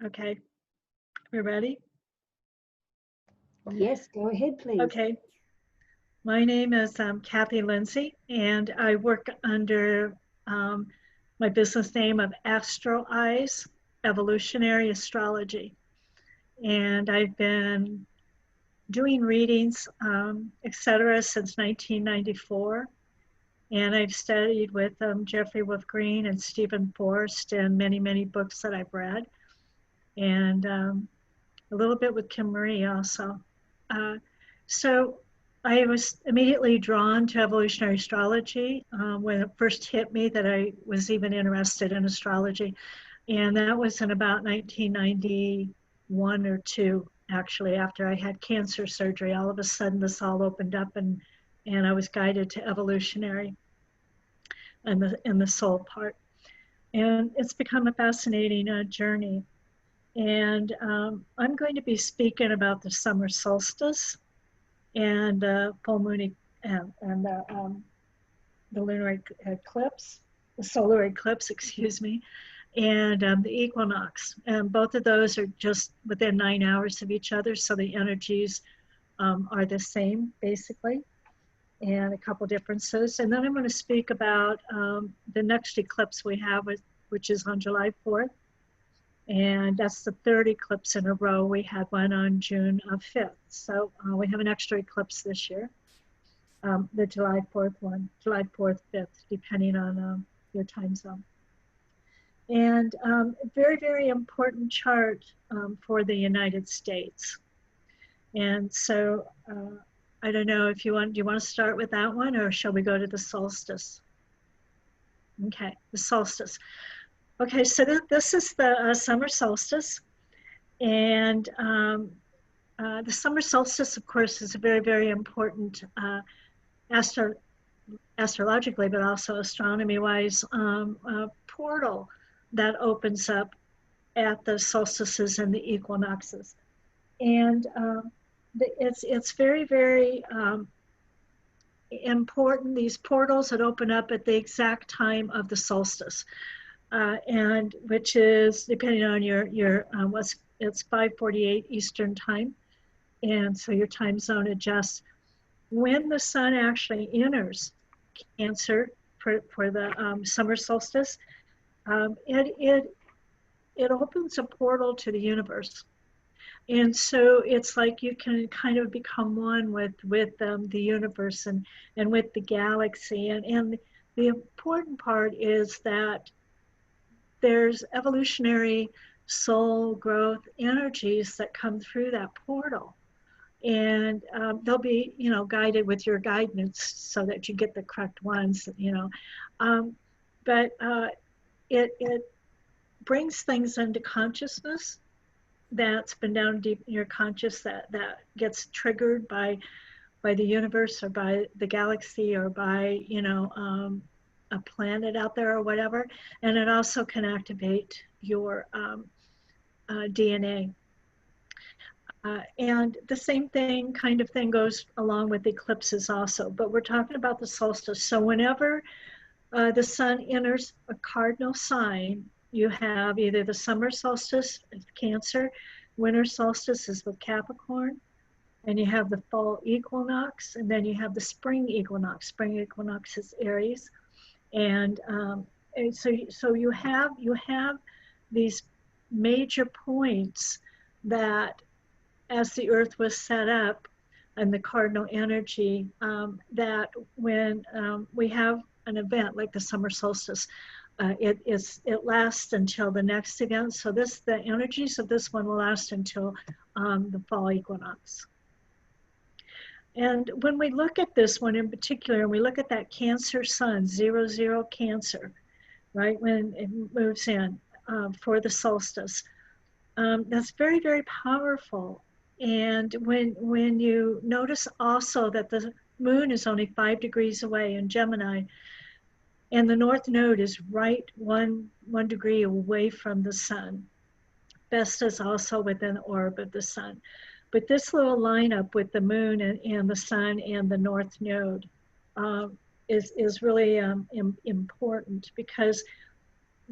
Okay, we're ready? Yes, go ahead, please. Okay, my name is Cathy Lindsey, and I work under um, my business name of Evolutionary Astrology. And I've been doing readings, etc., since 1994. And I've studied with Jeffrey Wolf Green and Stephen Forrest and many, many books that I've read. And a little bit with Kim Marie also. Uh, so I was immediately drawn to evolutionary astrology when it first hit me that I was even interested in astrology. And that was in about 1991 or two, actually, after I had cancer surgery. All of a sudden, this all opened up, and I was guided to evolutionary and the soul part. And it's become a fascinating journey. And I'm going to be speaking about the summer solstice and full moon and the lunar eclipse, the solar eclipse, excuse me, and the equinox. And both of those are just within 9 hours of each other, so the energies are the same, basically, and a couple differences. And then I'm going to speak about the next eclipse we have, which is on July 4th. And that's the third eclipse in a row. We had one on June 5th. So we have an extra eclipse this year, the July 4th one, July 4th, 5th, depending on your time zone. And very, very important chart for the United States. And so I don't know if do you want to start with that one, or shall we go to the solstice? Okay, the solstice. Okay, so this is the summer solstice. And the summer solstice, of course, is a very, very important astrologically, but also astronomy-wise, portal that opens up at the solstices and the equinoxes. And it's very, very important, these portals that open up at the exact time of the solstice. And which is, depending on it's 5:48 Eastern time. And so your time zone adjusts. When the sun actually enters Cancer for the summer solstice, it opens a portal to the universe. And so it's like you can kind of become one with the universe and with the galaxy. And the important part is that there's evolutionary soul growth energies that come through that portal. And they'll be, guided with your guidance so that you get the correct ones, but it brings things into consciousness that's been down deep in your conscious that gets triggered by the universe or by the galaxy or by, a planet out there or whatever. And it also can activate your DNA. And the same kind of thing goes along with eclipses also, but we're talking about the solstice. So whenever the sun enters a cardinal sign, you have either the summer solstice is Cancer, winter solstice is with Capricorn, and you have the fall equinox, and then you have the spring equinox. Spring equinox is Aries. And so you have these major points that, as the earth was set up and the cardinal energy, that when we have an event like the summer solstice, it lasts until the next event. So the energies of this one will last until the fall equinox. And when we look at this one in particular, and we look at that Cancer sun, 00 Cancer, right, when it moves in for the solstice, that's very, very powerful. And when you notice also that the moon is only 5 degrees away in Gemini, and the north node is right one degree away from the sun. Vesta is also within the orb of the sun. But this little lineup with the moon and the sun and the north node is really important, because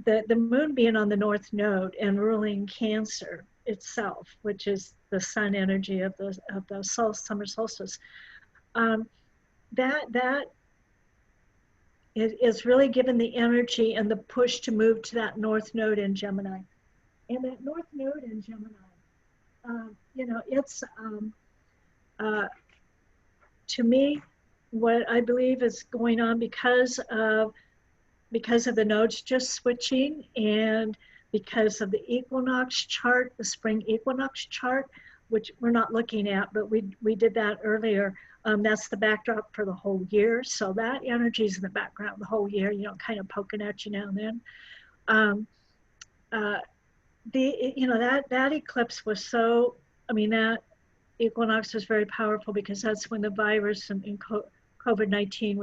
the moon being on the north node and ruling Cancer itself, which is the sun energy of the summer solstice, um, that is really given the energy and the push to move to that north node in Gemini. And that north node in Gemini, it's uh, to me what I believe is going on because of the nodes just switching, and because of the equinox chart, the spring equinox chart, which we're not looking at, but we did that earlier. That's the backdrop for the whole year. So that energy is in the background the whole year, kind of poking at you now and then. Um, uh, that eclipse was so, that equinox was very powerful because that's when the virus and COVID-19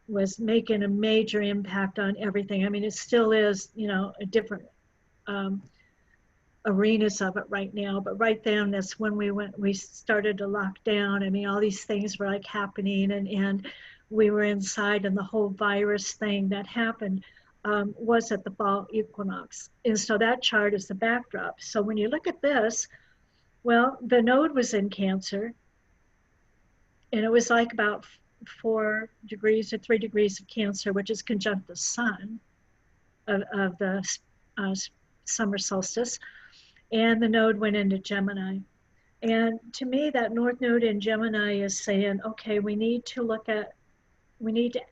was making a major impact on everything. I mean, it still is, a different arenas of it right now, but right then that's when we started to lock down. I mean, all these things were like happening, and we were inside, and the whole virus thing that happened was at the fall equinox. And so that chart is the backdrop. So when you look at this, well, the node was in Cancer, and it was like about 4 degrees or 3 degrees of Cancer, which is conjunct the sun of the summer solstice. And the node went into Gemini. And to me, that north node in Gemini is saying, okay, we need to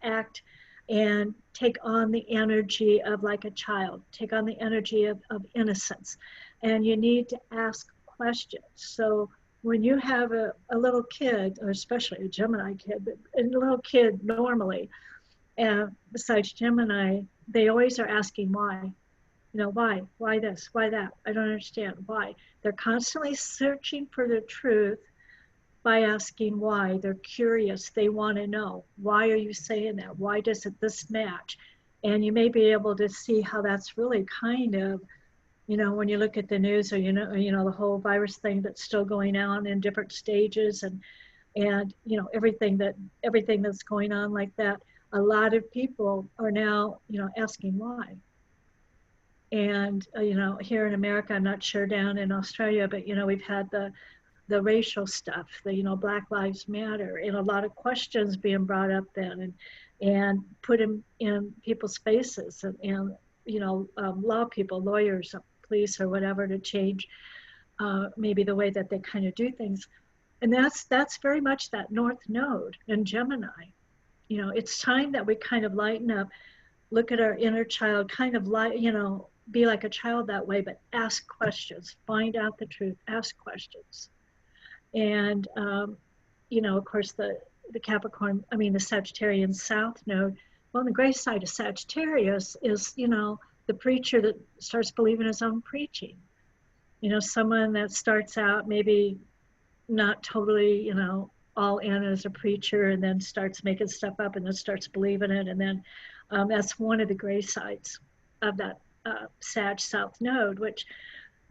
act and take on the energy of like a child, take on the energy of innocence. And you need to ask questions. So when you have a little kid, or especially a Gemini kid, but a little kid normally, besides Gemini, they always are asking why. Why this, why that? I don't understand why. They're constantly searching for the truth by asking why. They're curious. They want to know, why are you saying that? Why doesn't this match? And you may be able to see how that's really kind of, when you look at the news, or, the whole virus thing that's still going on in different stages, and everything that's going on like that. A lot of people are now, asking why. And, here in America, I'm not sure down in Australia, but, we've had the racial stuff, the, Black Lives Matter, and a lot of questions being brought up then, and put in people's faces, and law people, lawyers, police, or whatever, to change maybe the way that they kind of do things. And that's very much that north node in Gemini. It's time that we kind of lighten up, look at our inner child, kind of be like a child that way, but ask questions, find out the truth, ask questions. And, of course, the Capricorn, the Sagittarian South node, well, the gray side of Sagittarius is, the preacher that starts believing his own preaching. Someone that starts out maybe not totally, all in as a preacher, and then starts making stuff up, and then starts believing it. And then that's one of the gray sides of that Sag South node, which,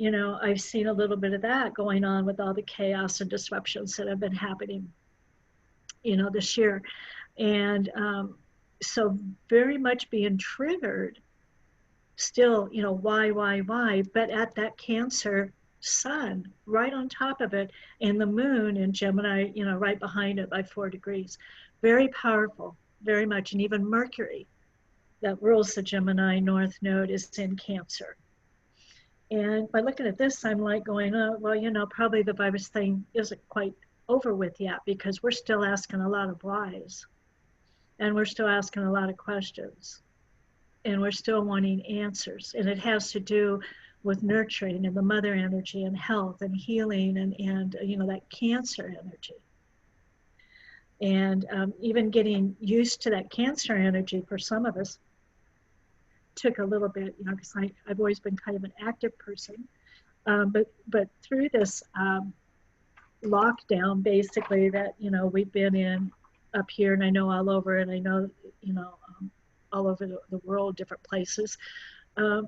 I've seen a little bit of that going on with all the chaos and disruptions that have been happening, this year. And so very much being triggered still, why, but at that Cancer sun right on top of it, and the moon in Gemini, right behind it by 4 degrees. Very powerful, very much. And even Mercury, that rules the Gemini north node, is in Cancer. And by looking at this, I'm like going, oh, well, probably the virus thing isn't quite over with yet, because we're still asking a lot of whys, and we're still asking a lot of questions, and we're still wanting answers. And it has to do with nurturing and the mother energy and health and healing, and that Cancer energy. And even getting used to that Cancer energy for some of us took a little bit, because I've always been kind of an active person. But through this lockdown, basically, that, we've been in up here, and I know all over, and I know, all over the world, different places, the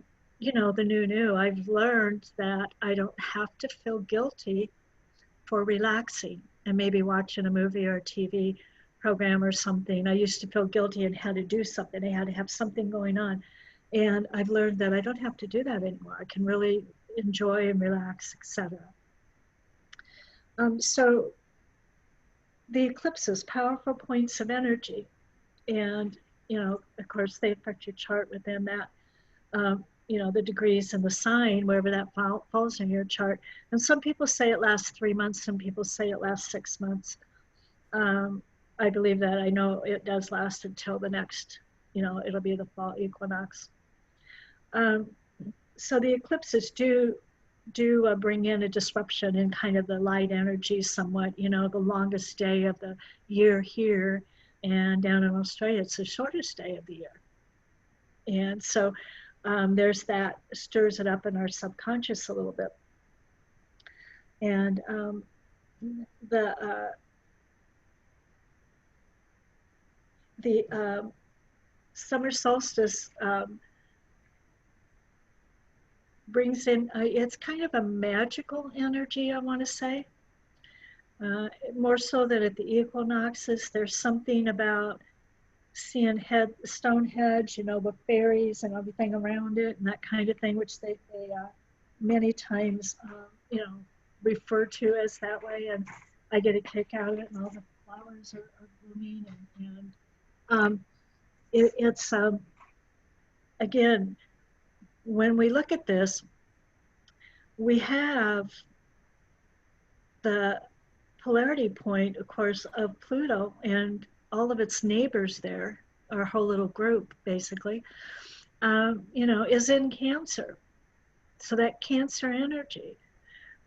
new, I've learned that I don't have to feel guilty for relaxing and maybe watching a movie or a TV program or something. I used to feel guilty and had to do something. I had to have something going on. And I've learned that I don't have to do that anymore. I can really enjoy and relax, etc. So the eclipses, powerful points of energy. And, of course, they affect your chart within that, the degrees and the sign, wherever that falls in your chart. And some people say it lasts 3 months, some people say it lasts 6 months. I believe that. I know it does last until the next, it'll be the fall equinox. So the eclipses do bring in a disruption in kind of the light energy somewhat, the longest day of the year here, and down in Australia, it's the shortest day of the year. And so there's that, stirs it up in our subconscious a little bit. And the summer solstice brings in, it's kind of a magical energy, I want to say. More so than at the equinoxes. There's something about seeing Stonehenge, with fairies and everything around it and that kind of thing, which they many times, refer to as that way. And I get a kick out of it, and all the flowers are blooming. And it's, again, when we look at this, we have the polarity point, of course, of Pluto and all of its neighbors there, our whole little group, basically, is in Cancer. So that Cancer energy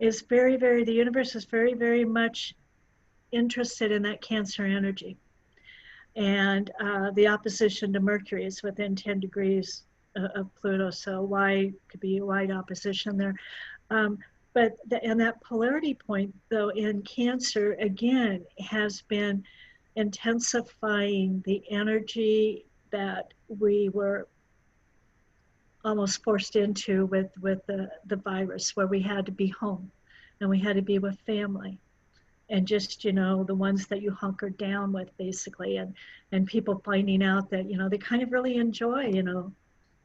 is very, very, the universe is very, very much interested in that Cancer energy. And the opposition to Mercury is within 10 degrees of Pluto, so Y could be a wide opposition there. And that polarity point, though, in Cancer, again, has been intensifying the energy that we were almost forced into with the virus, where we had to be home and we had to be with family. And just, the ones that you hunkered down with, basically. And people finding out that, they kind of really enjoy,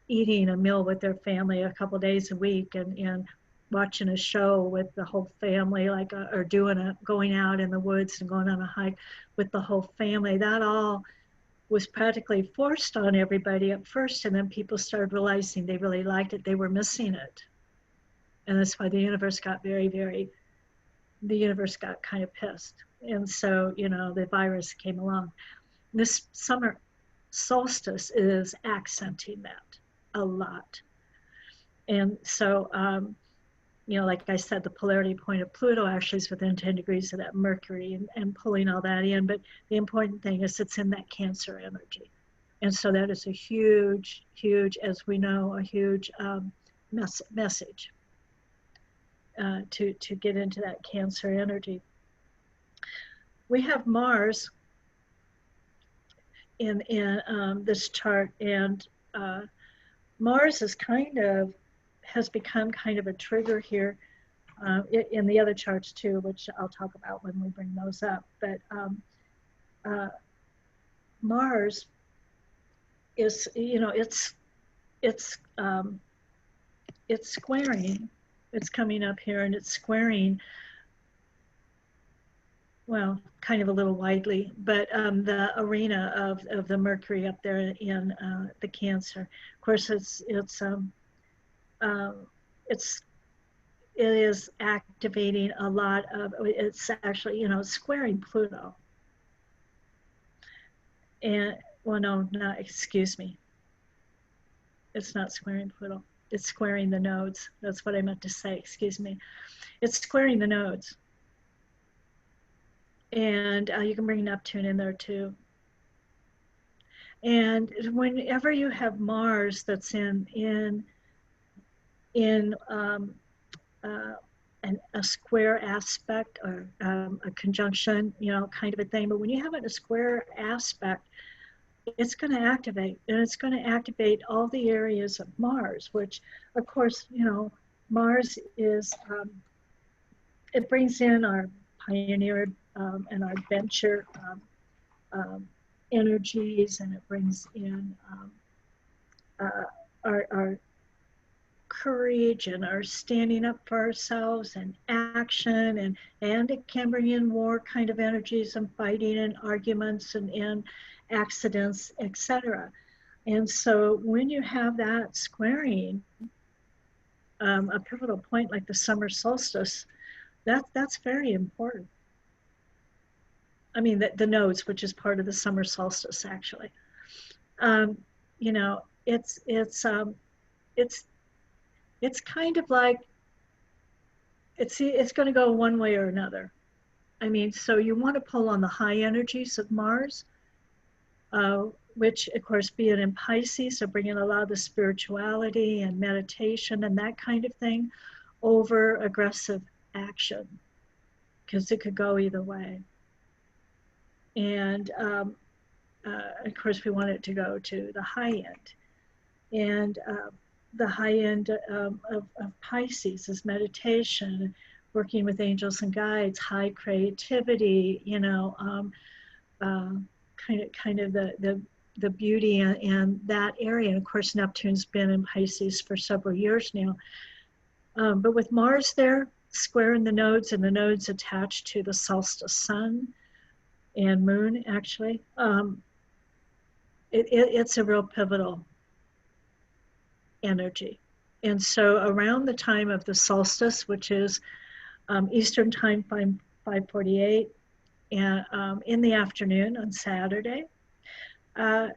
eating a meal with their family a couple days a week, and watching a show with the whole family, like, or going out in the woods and going on a hike with the whole family. That all was practically forced on everybody at first, and then people started realizing they really liked it, they were missing it. And that's why the universe got kind of pissed. And so, the virus came along. This summer solstice is accenting that a lot. And so, like I said, the polarity point of Pluto actually is within 10 degrees of that Mercury, and pulling all that in. But the important thing is it's in that Cancer energy. And so that is a huge, as we know, a huge message to get into that Cancer energy. We have Mars in this chart, and Mars has become kind of a trigger here in the other charts too, which I'll talk about when we bring those up. But Mars is, it's squaring. It's coming up here, and it's squaring, well, kind of a little widely, but the arena of the Mercury up there in the Cancer. Of course, it is activating a lot of, it's actually, squaring Pluto. And, well, no, excuse me. It's not squaring Pluto. It's squaring the nodes. That's what I meant to say, excuse me. It's squaring the nodes. And you can bring Neptune in there too. And whenever you have Mars that's in a square aspect, or a conjunction, kind of a thing. But when you have it in a square aspect, it's going to activate, and it's going to activate all the areas of Mars, which, of course, Mars is, it brings in our pioneer and our adventure energies, and it brings in our courage and our standing up for ourselves and action, and it can bring in war kind of energies and fighting and arguments and accidents, etc. And so when you have that squaring, a pivotal point like the summer solstice, that's very important. I mean, the nodes, which is part of the summer solstice, actually. Um, you know, it's it's kind of like it's going to go one way or another. I mean, so you want to pull on the high energies of Mars, which of course being in Pisces, so bringing a lot of the spirituality and meditation and that kind of thing over aggressive action, because it could go either way. And of course, we want it to go to the high end. And the high end of Pisces is meditation, working with angels and guides, high creativity, kind of the beauty in that area. And of course, Neptune's been in Pisces for several years now. But with Mars there, squaring the nodes, and the nodes attached to the solstice sun and moon, actually, it's a real pivotal energy. And so around the time of the solstice, which is Eastern time, 5:48, and in the afternoon on Saturday, kind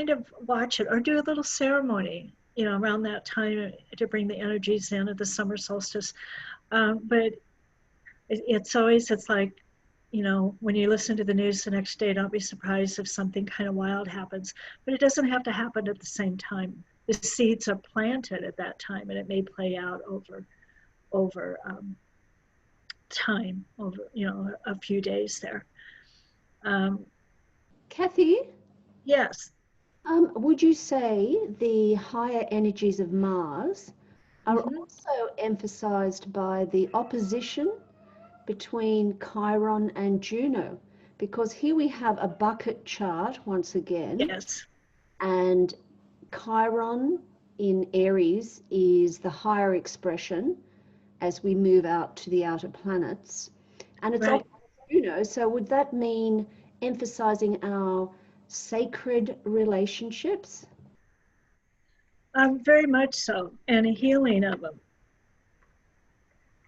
of watch it or do a little ceremony, around that time to bring the energies in of the summer solstice. But it's like, when you listen to the news the next day, don't be surprised if something kind of wild happens. But it doesn't have to happen at the same time. The seeds are planted at that time, and it may play out over time, over a few days there. Cathy, Yes. would you say the higher energies of Mars are Mm-hmm. also emphasized by the opposition between Chiron and Juno? Because here we have a bucket chart once again, Yes. and Chiron in Aries is the higher expression as we move out to the outer planets, and it's Right. opposite Juno. So would that mean emphasizing our sacred relationships? Very much so, and a healing of them,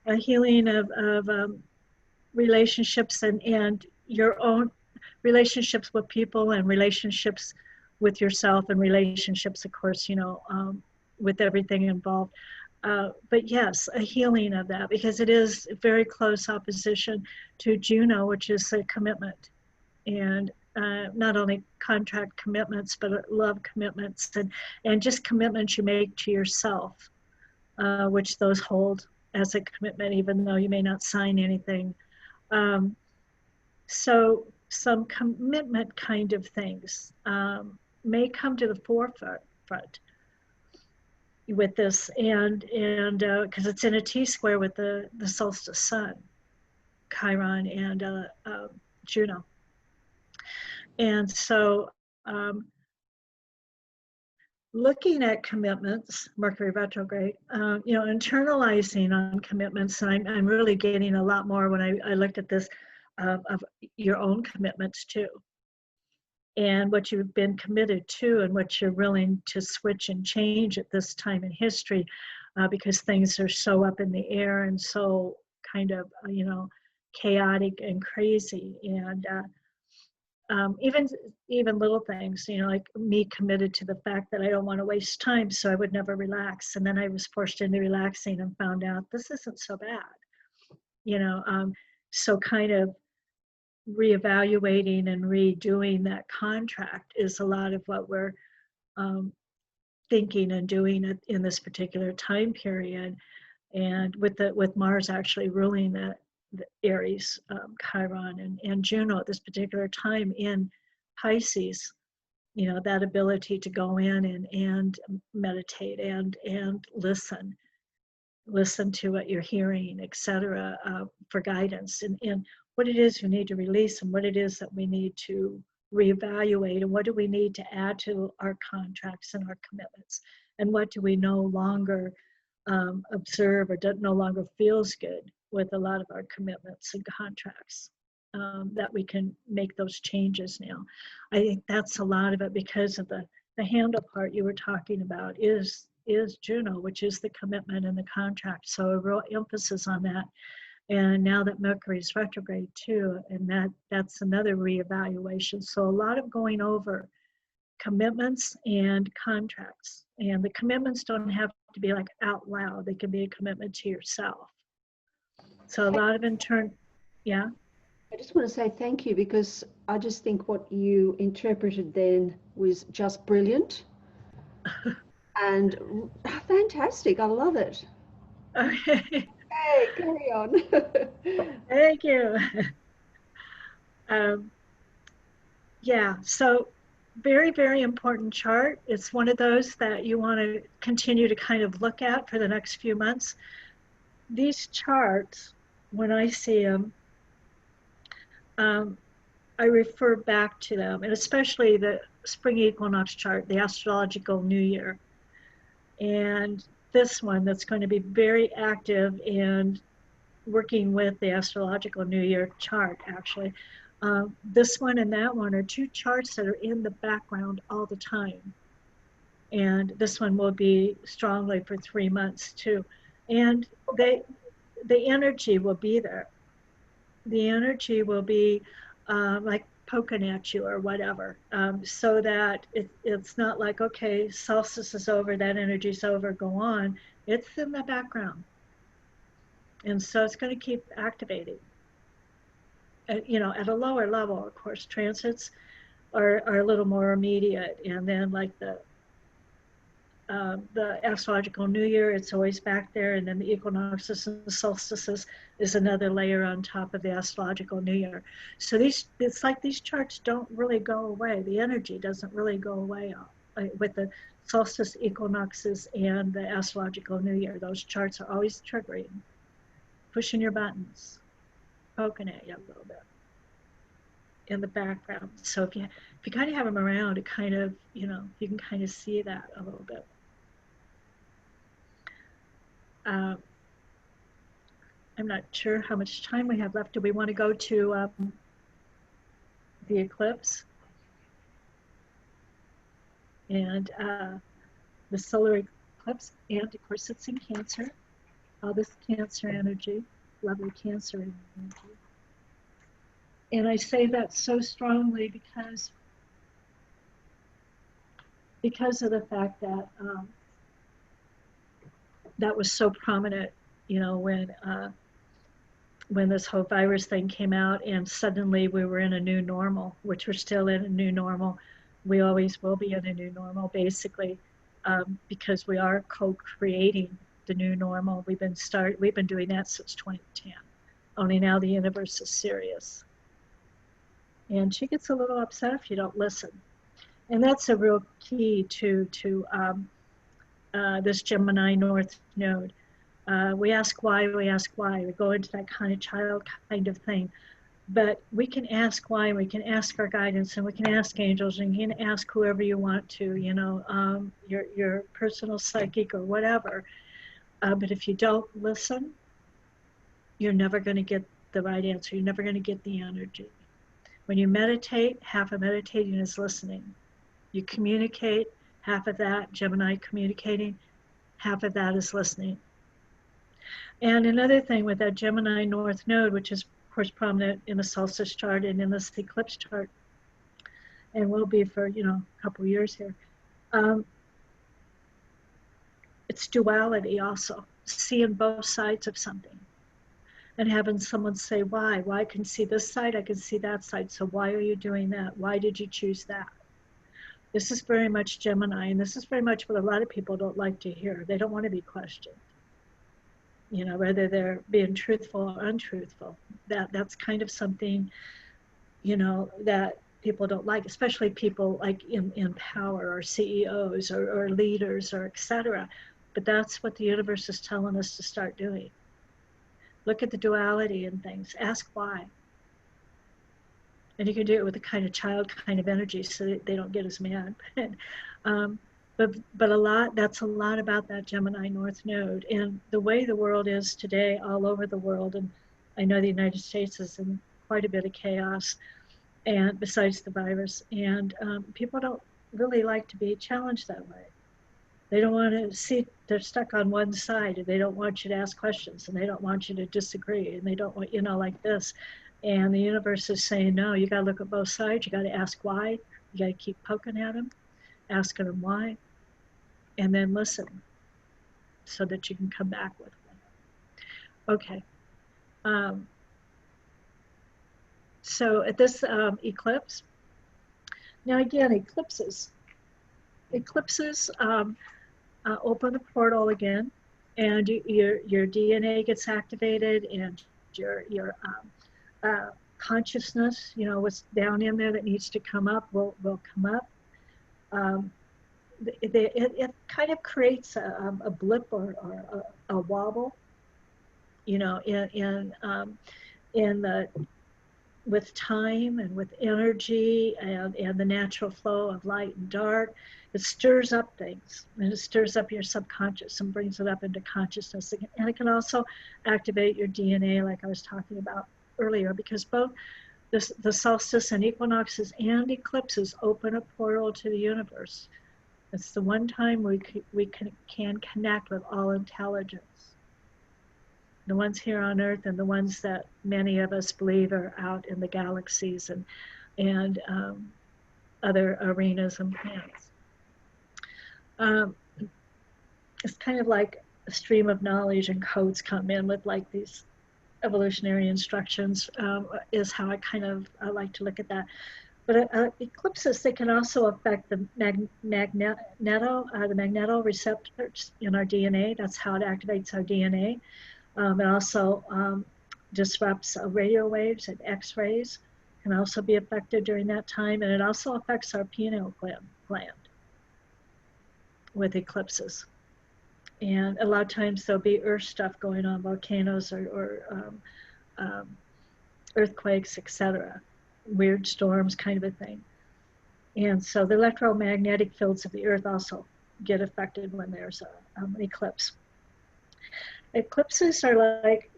a healing of relationships and your own relationships with people, and relationships with yourself, and relationships, of course, with everything involved. But yes, a healing of that, because it is very close opposition to Juno, which is a commitment. And not only contract commitments, but love commitments, and just commitments you make to yourself, which those hold as a commitment, even though you may not sign anything. Um, so some commitment kind of things may come to the forefront with this, and because it's in a T-square with the solstice sun, Chiron and Juno. And so looking at commitments, Mercury retrograde, internalizing on commitments, and I'm really getting a lot more when I looked at this of your own commitments too, and what you've been committed to, and what you're willing to switch and change at this time in history, because things are so up in the air and so kind of, chaotic and crazy. And even little things, like me committed to the fact that I don't want to waste time, so I would never relax. And then I was forced into relaxing and found out this isn't so bad. So kind of reevaluating and redoing that contract is a lot of what we're thinking and doing in this particular time period. And with Mars actually ruling the Aries, Chiron, and Juno at this particular time in Pisces, that ability to go in and meditate and listen to what you're hearing, etc., for guidance, and what it is you need to release, and what it is that we need to reevaluate, and what do we need to add to our contracts and our commitments, and what do we no longer observe or no longer feels good with a lot of our commitments and contracts, that we can make those changes now. I think that's a lot of it, because of the handle part you were talking about is Juno, which is the commitment and the contract. So a real emphasis on that. And now that Mercury is retrograde too, and that's another reevaluation. So a lot of going over commitments and contracts. And the commitments don't have to be like out loud. They can be a commitment to yourself. So a lot of yeah. I just want to say thank you, because I just think what you interpreted then was just brilliant and fantastic. I love it. Okay. Hey, carry on. Thank you. Yeah, so very, very important chart. It's one of those that you want to continue to kind of look at for the next few months. These charts, when I see them, I refer back to them, and especially the spring equinox chart, the astrological new year. And this one that's going to be very active and working with the astrological new year chart, actually. This one and that one are two charts that are in the background all the time. And this one will be strongly for 3 months too. And the energy will be there. The energy will be like poking at you or whatever, so that it's not like, okay, solstice is over, that energy's over, go on. It's in the background. And so it's going to keep activating. At a lower level, of course, transits are a little more immediate. And then like the astrological new year, it's always back there. And then the equinoxes and the solstices is another layer on top of the astrological new year. So it's like these charts don't really go away. The energy doesn't really go away with the solstice, equinoxes, and the astrological new year. Those charts are always triggering, pushing your buttons, poking at you a little bit in the background. So if you kind of have them around, it kind of, you can kind of see that a little bit. I'm not sure how much time we have left. Do we want to go to the eclipse? And the solar eclipse, and of course it's in Cancer. All this Cancer energy, lovely Cancer energy. And I say that so strongly because of the fact that that was so prominent, when this whole virus thing came out, and suddenly we were in a new normal, which we're still in a new normal. We always will be in a new normal, basically, because we are co-creating the new normal. We've been doing that since 2010. Only now the universe is serious. And she gets a little upset if you don't listen. And that's a real key to this Gemini North node. We ask why, we go into that kind of child kind of thing. But we can ask why, we can ask our guidance, and we can ask angels, and you can ask whoever you want to, your personal psychic or whatever. But if you don't listen, you're never going to get the right answer. You're never going to get the energy. When you meditate, half of meditating is listening. You communicate, half of that, Gemini communicating, half of that is listening. And another thing with that Gemini North node, which is of course prominent in the solstice chart and in this eclipse chart, and will be for a couple years here, it's duality also, seeing both sides of something. And having someone say why. Well, I can see this side, I can see that side. So why are you doing that? Why did you choose that? This is very much Gemini, and this is very much what a lot of people don't like to hear. They don't want to be questioned. Whether they're being truthful or untruthful. That's kind of something, that people don't like, especially people like in power, or CEOs or leaders, or etc. But that's what the universe is telling us to start doing. Look at the duality in things. Ask why. And you can do it with a kind of child kind of energy so that they don't get as mad. um, but that's a lot about that Gemini North Node. And the way the world is today, all over the world, and I know the United States is in quite a bit of chaos, and besides the virus, and people don't really like to be challenged that way. They don't want to see, they're stuck on one side, and they don't want you to ask questions, and they don't want you to disagree, and they don't want, like this. And the universe is saying, no, you got to look at both sides. You got to ask why. You got to keep poking at them, asking them why, and then listen so that you can come back with one. Okay. Um, so at this eclipse, now again, eclipses open the portal again, and your DNA gets activated, and your consciousness, what's down in there that needs to come up will come up. Um, it kind of creates a blip or a wobble, in the with time and with energy and the natural flow of light and dark. It stirs up things, and it stirs up your subconscious and brings it up into consciousness. And it can also activate your DNA, like I was talking about earlier, because both the solstice and equinoxes and eclipses open a portal to the universe. It's the one time we can connect with all intelligence. The ones here on Earth and the ones that many of us believe are out in the galaxies and other arenas and planets. It's kind of like a stream of knowledge, and codes come in with like these evolutionary instructions, is how I like to look at that. But eclipses, they can also affect the magneto receptors in our DNA. That's how it activates our DNA. It also disrupts radio waves and X-rays, can also be affected during that time. And it also affects our pineal gland with eclipses. And a lot of times there'll be earth stuff going on, volcanoes or earthquakes, etc., weird storms kind of a thing. And so the electromagnetic fields of the earth also get affected when there's an eclipse. Eclipses are like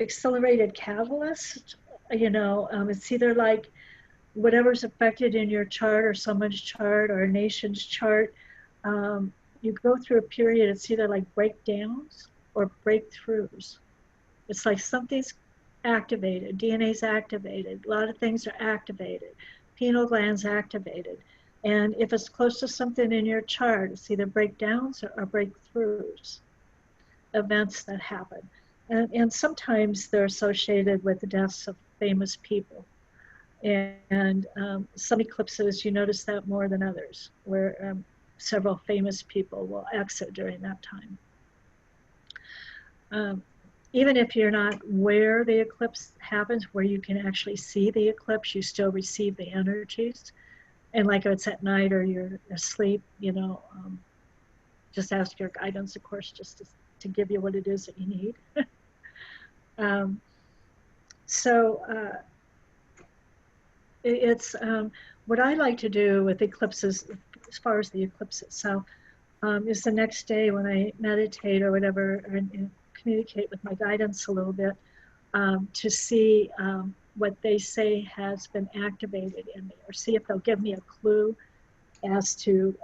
accelerated catalysts. It's either like whatever's affected in your chart or someone's chart or a nation's chart. You go through a period, it's either like breakdowns or breakthroughs. It's like something's activated, DNA's activated, a lot of things are activated, pineal gland's activated. And if it's close to something in your chart, it's either breakdowns or breakthroughs, events that happen. And sometimes they're associated with the deaths of famous people. And some eclipses, you notice that more than others, where several famous people will exit during that time. Even if you're not where the eclipse happens, where you can actually see the eclipse, you still receive the energies. And like if it's at night or you're asleep, just ask your guidance, of course, just to give you what it is that you need. It's what I like to do with eclipses, as far as the eclipse itself, is the next day when I meditate or whatever, and communicate with my guidance a little bit, to see what they say has been activated in me, or see if they'll give me a clue as to,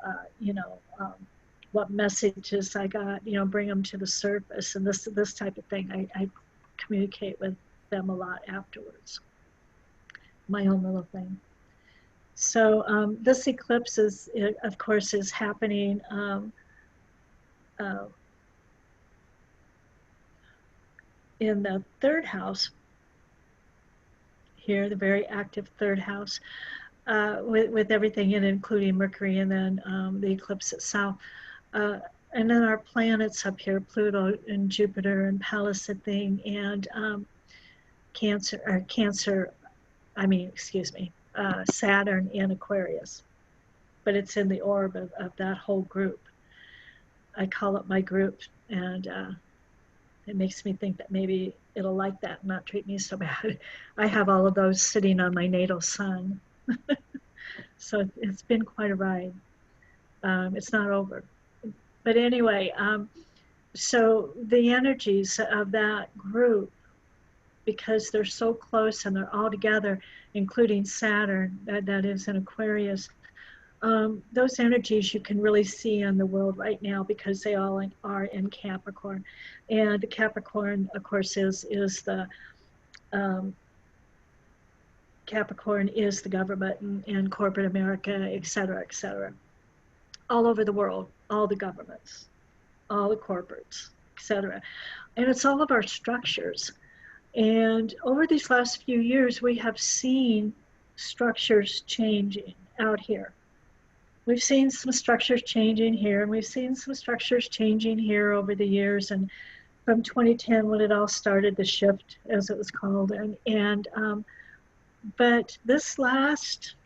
what messages I got, bring them to the surface, and this type of thing. I communicate with them a lot afterwards. My own little thing. So this eclipse of course, is happening in the third house here, the very active third house, with everything in it, including Mercury, and then the eclipse itself. And then our planets up here, Pluto and Jupiter and Pallas thing, and Saturn in Aquarius. But it's in the orb of that whole group. I call it my group, and it makes me think that maybe it'll like that and not treat me so bad. I have all of those sitting on my natal sun. So it's been quite a ride. It's not over. But anyway, so the energies of that group, because they're so close and they're all together, including Saturn, that is in Aquarius, those energies you can really see in the world right now because they all are in Capricorn. And Capricorn, of course, is the um, Capricorn is the government and corporate America, et cetera, all over the world, all the governments, all the corporates, et cetera. And it's all of our structures. And over these last few years, we have seen structures changing out here. We've seen some structures changing here, and we've seen some structures changing here over the years. And from 2010, when it all started, the shift, as it was called, but this last,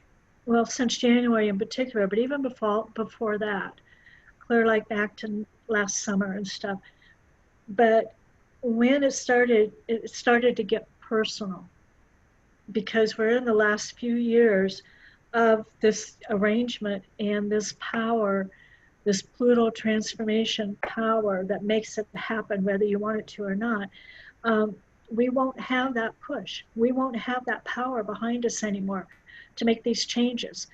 well, since January in particular, but even before that, clear like back to last summer and stuff. But when it started to get personal because we're in the last few years of this arrangement and this power, this Pluto transformation power that makes it happen, whether you want it to or not. We won't have that push. We won't have that power behind us anymore to make these changes.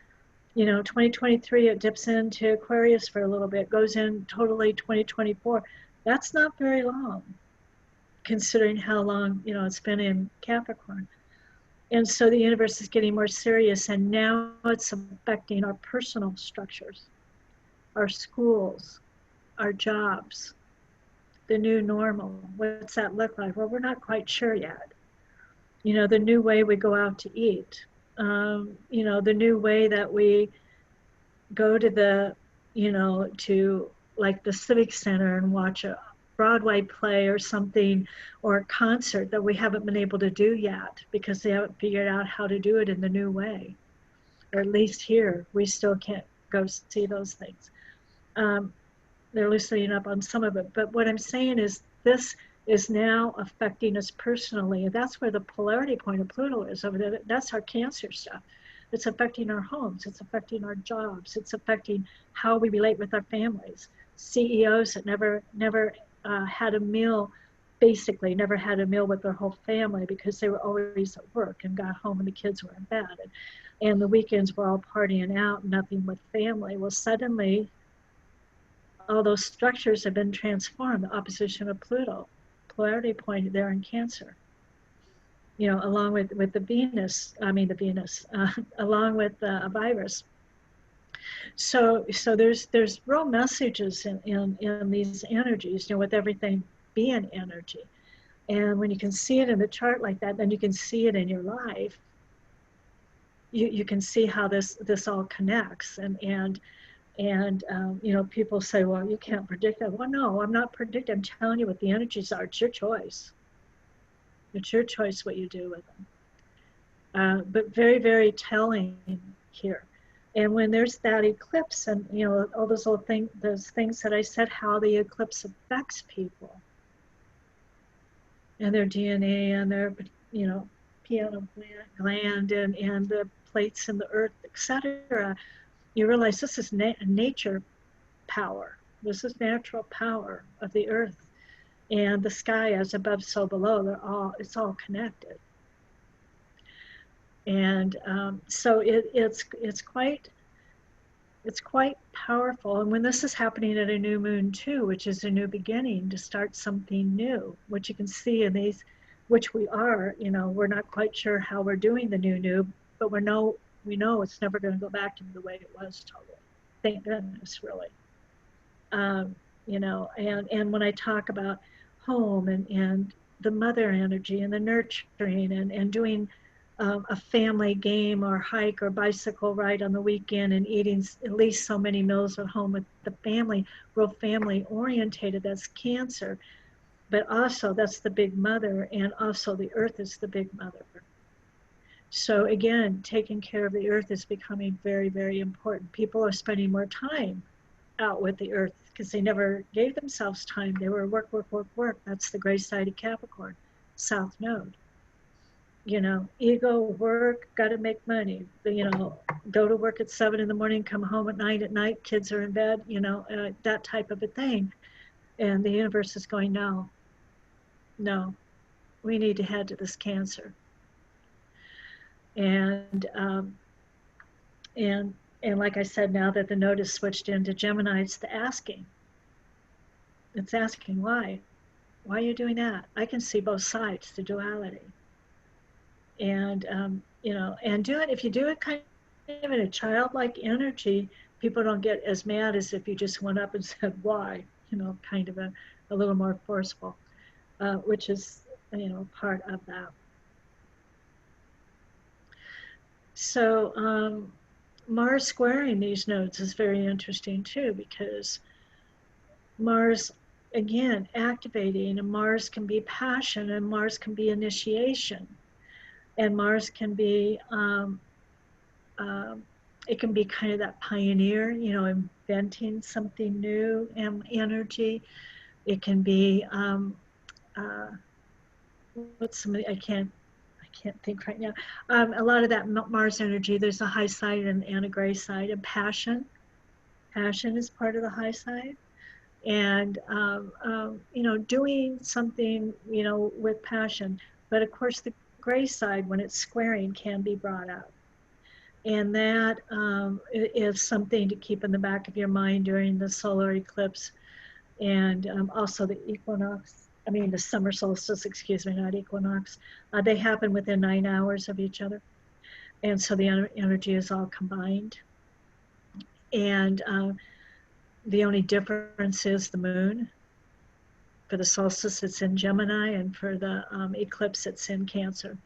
2023, it dips into Aquarius for a little bit, goes in totally 2024. That's not very long, considering how long, it's been in Capricorn. And so the universe is getting more serious, and now it's affecting our personal structures, our schools, our jobs, the new normal. What's that look like? Well, we're not quite sure yet. The new way we go out to eat, the new way that we go to to like the Civic Center and watch a Broadway play or something, or a concert that we haven't been able to do yet because they haven't figured out how to do it in the new way. Or at least here, we still can't go see those things. They're loosening up on some of it. But what I'm saying is this is now affecting us personally. And that's where the polarity point of Pluto is over there. That's our Cancer stuff. It's affecting our homes. It's affecting our jobs. It's affecting how we relate with our families. CEOs that never had a meal, basically never had a meal with their whole family because they were always at work and got home and the kids were in bed. And the weekends were all partying out, nothing with family. Well, suddenly, all those structures have been transformed, the opposition of Pluto, polarity point there in Cancer. Along with the Venus, along with a virus. So there's real messages in these energies, with everything being energy. And when you can see it in the chart like that, then you can see it in your life. You can see how this all connects. And people say, well, you can't predict that. Well, no, I'm not predicting. I'm telling you what the energies are. It's your choice. It's your choice what you do with them. But very, very telling here. And when there's that eclipse and, all those those things that I said, how the eclipse affects people and their DNA and their, pineal gland and the plates in the earth, etc., you realize this is nature power. This is natural power of the earth and the sky as above, so below. It's all connected. And so it's quite powerful. And when this is happening at a new moon too, which is a new beginning to start something new, which you can see in these, which we are, we're not quite sure how we're doing the new, but we know it's never going to go back to the way it was totally. Thank goodness, really. And when I talk about home and the mother energy and the nurturing and doing a family game or hike or bicycle ride on the weekend and eating at least so many meals at home with the family, real family orientated, that's Cancer. But also that's the big mother, and also the earth is the big mother. So again, taking care of the earth is becoming very, very important. People are spending more time out with the earth because they never gave themselves time. They were work. That's the gray side of Capricorn. South Node. Ego, work, got to make money. Go to work at 7 in the morning, come home at 9 at night, kids are in bed, that type of a thing. And the universe is going, no, no, we need to head to this Cancer. And and and like I said, now that the node is switched into Gemini, it's the asking. It's asking why. Why are you doing that? I can see both sides, the duality. And and do it if you do it kind of in a childlike energy, people don't get as mad as if you just went up and said why, kind of a little more forceful, which is part of that. So Mars squaring these nodes is very interesting too, because Mars, again, activating, and Mars can be passion, and Mars can be initiation, and Mars can be it can be kind of that pioneer, inventing something new energy. It can be what's somebody I can't think right now. A lot of that Mars energy. There's a high side and a gray side, and passion. Passion is part of the high side, and doing something with passion. But of course, the gray side, when it's squaring, can be brought up. And that is something to keep in the back of your mind during the solar eclipse, and also the equinox. I mean, the summer solstice, excuse me, not equinox. They happen within 9 hours of each other. And so the energy is all combined. And the only difference is the moon. For the solstice, it's in Gemini, and for the eclipse, it's in Cancer.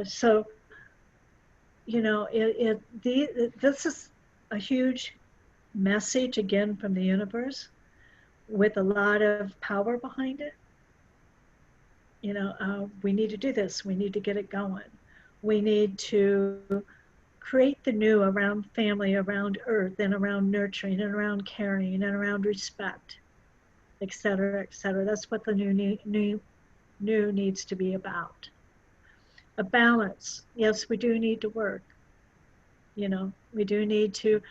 So this is a huge message, again, from the universe with a lot of power behind it. We need to do this. We need to get it going. We need to create the new around family, around earth, and around nurturing, and around caring, and around respect, et cetera, et cetera. That's what the new needs to be about. A balance. Yes, we do need to work. We do need to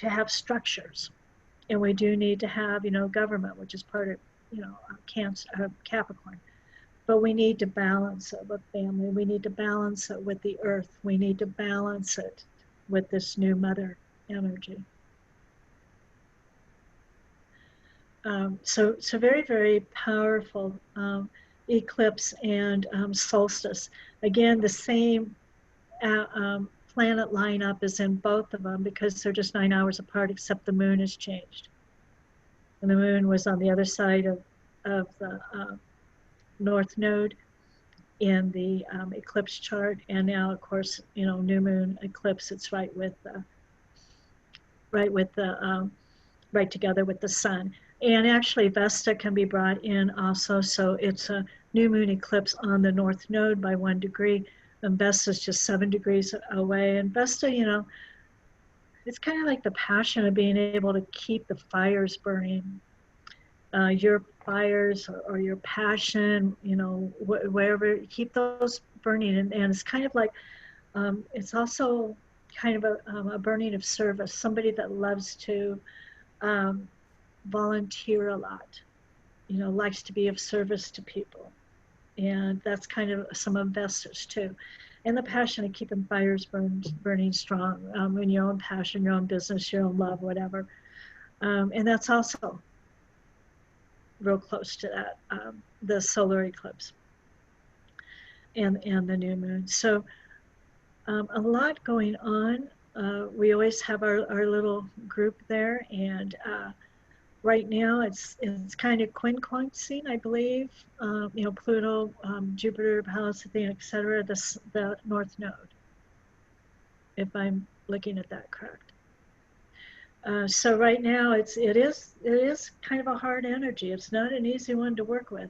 have structures, and we do need to have government, which is part of Cancer, Capricorn. But we need to balance it with family. We need to balance it with the earth. We need to balance it with this new mother energy. So very, very powerful eclipse and solstice. Again, the same planet lineup is in both of them, because they're just 9 hours apart, except the moon has changed. And the moon was on the other side of the North Node in the eclipse chart, and now, of course, new moon eclipse. It's right together with the sun. And actually, Vesta can be brought in also. So it's a new moon eclipse on the North Node by 1 degree, and Vesta is just 7 degrees away. And Vesta, it's kind of like the passion of being able to keep the fires burning. Your fires or your passion, wherever, keep those burning. And it's kind of like, it's also kind of a burning of service, somebody that loves to volunteer a lot, likes to be of service to people. And that's kind of some investors too. And the passion of keeping fires burning strong in your own passion, your own business, your own love, whatever. And that's also real close to that, the solar eclipse and the new moon. So a lot going on. We always have our little group there, and right now it's kind of quincunxing, I believe. Pluto, Jupiter, Pallas Athena, etc. The North Node, if I'm looking at that correct. So right now it is kind of a hard energy. It's not an easy one to work with,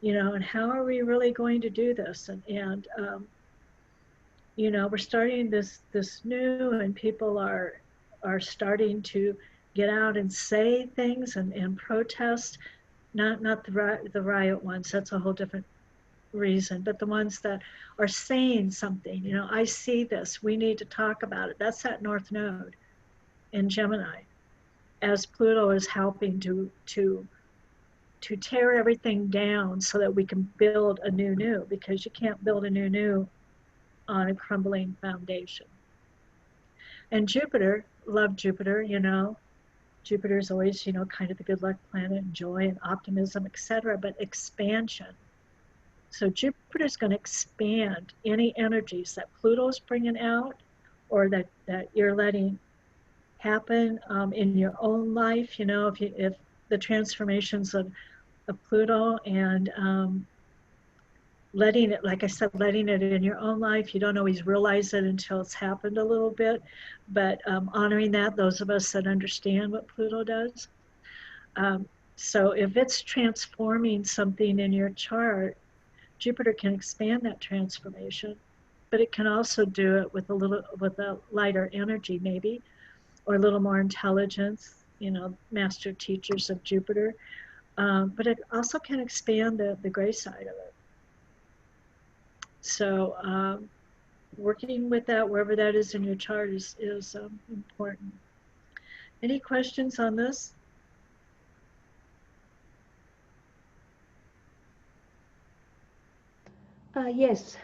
and how are we really going to do this? And we're starting this new, and people are starting to get out and say things and protest, not the riot ones. That's a whole different reason, but the ones that are saying something, you know, I see this, we need to talk about it. That's that North Node in Gemini, as Pluto is helping to tear everything down so that we can build a new, because you can't build a new on a crumbling foundation. And Jupiter, love Jupiter, you know, Jupiter is always, you know, kind of the good luck planet, and joy and optimism, etc., but expansion. So Jupiter's going to expand any energies that Pluto's bringing out, or that you're letting happen in your own life. You know, if the transformations of Pluto, and letting it, like I said, letting it in your own life. You don't always realize it until it's happened a little bit, but honoring that, those of us that understand what Pluto does. So if it's transforming something in your chart, Jupiter can expand that transformation, but it can also do it with a lighter energy, maybe, or a little more intelligence, you know, master teachers of Jupiter. But it also can expand the gray side of it. So working with that, wherever that is in your chart, is important. Any questions on this? Yes.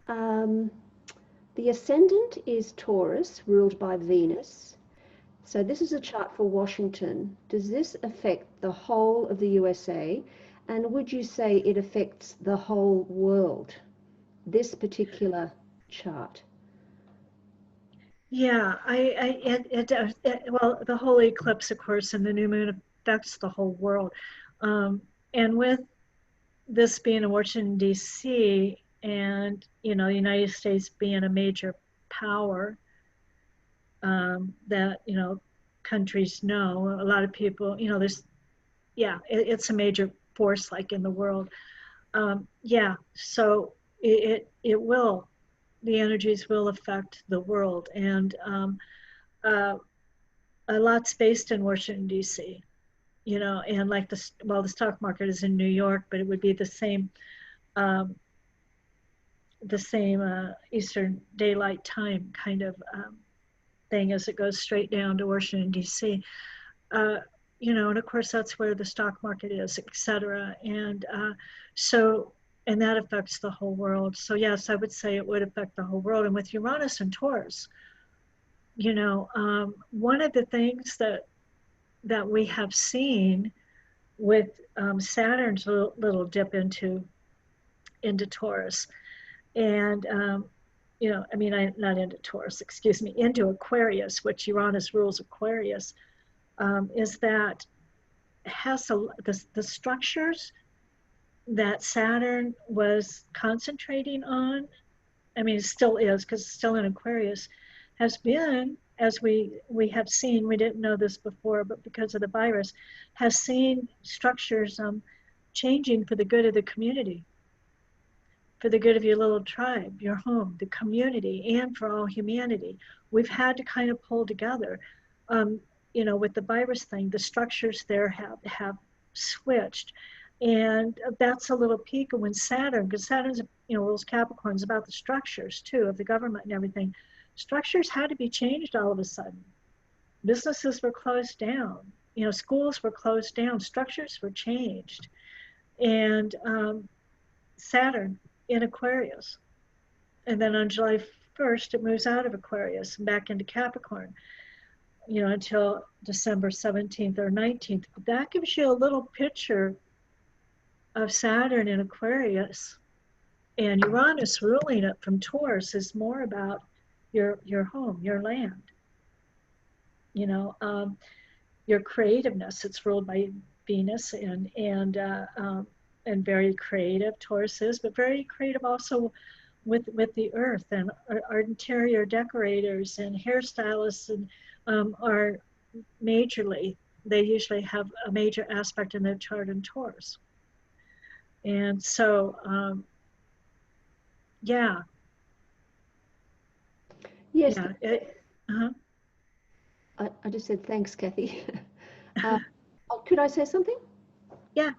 The ascendant is Taurus, ruled by Venus. So this is a chart for Washington. Does this affect the whole of the USA? And would you say it affects the whole world, this particular chart? Yeah, well, the whole eclipse, of course, and the new moon affects the whole world. And with this being in Washington, D.C., and, you know, the United States being a major power, that, you know, countries know, a lot of people, you know, it's a major force, like, in the world. Yeah, so it will, the energies will affect the world. And uh, a lot's based in Washington, D.C., you know, and like the stock market is in New York, but it would be um, the same Eastern Daylight Time kind of thing, as it goes straight down to Washington, D.C. Uh, you know, and of course that's where the stock market is, etc. And so, and that affects the whole world. So yes, I would say it would affect the whole world. And with Uranus and Taurus, you know, one of the things that we have seen with Saturn's little dip into Taurus, and you know, I mean, not into Taurus, excuse me, into Aquarius, which Uranus rules Aquarius, is that has the structures that Saturn was concentrating on. I mean, it still is, because it's still in Aquarius, has been, as we have seen, we didn't know this before, but because of the virus, has seen structures changing for the good of the community, for the good of your little tribe, your home, the community, and for all humanity. We've had to kind of pull together. Um, you know, with the virus thing, the structures there have switched. And that's a little peak of when Saturn, because Saturn's, you know, rules Capricorns, about the structures too, of the government and everything. Structures had to be changed all of a sudden. Businesses were closed down. You know, schools were closed down. Structures were changed. And Saturn in Aquarius. And then on July 1st, it moves out of Aquarius and back into Capricorn, you know, until December 17th or 19th. But that gives you a little picture of Saturn in Aquarius. And Uranus ruling it from Taurus is more about your home, your land, you know, your creativeness. It's ruled by Venus, and very creative, Taurus is, but very creative also with the earth. And our interior decorators and hairstylists and are majorly, they usually have a major aspect in their chart in Taurus. And so yeah, Yes, yeah. I just said thanks, Cathy. Uh, could I say something? Yeah,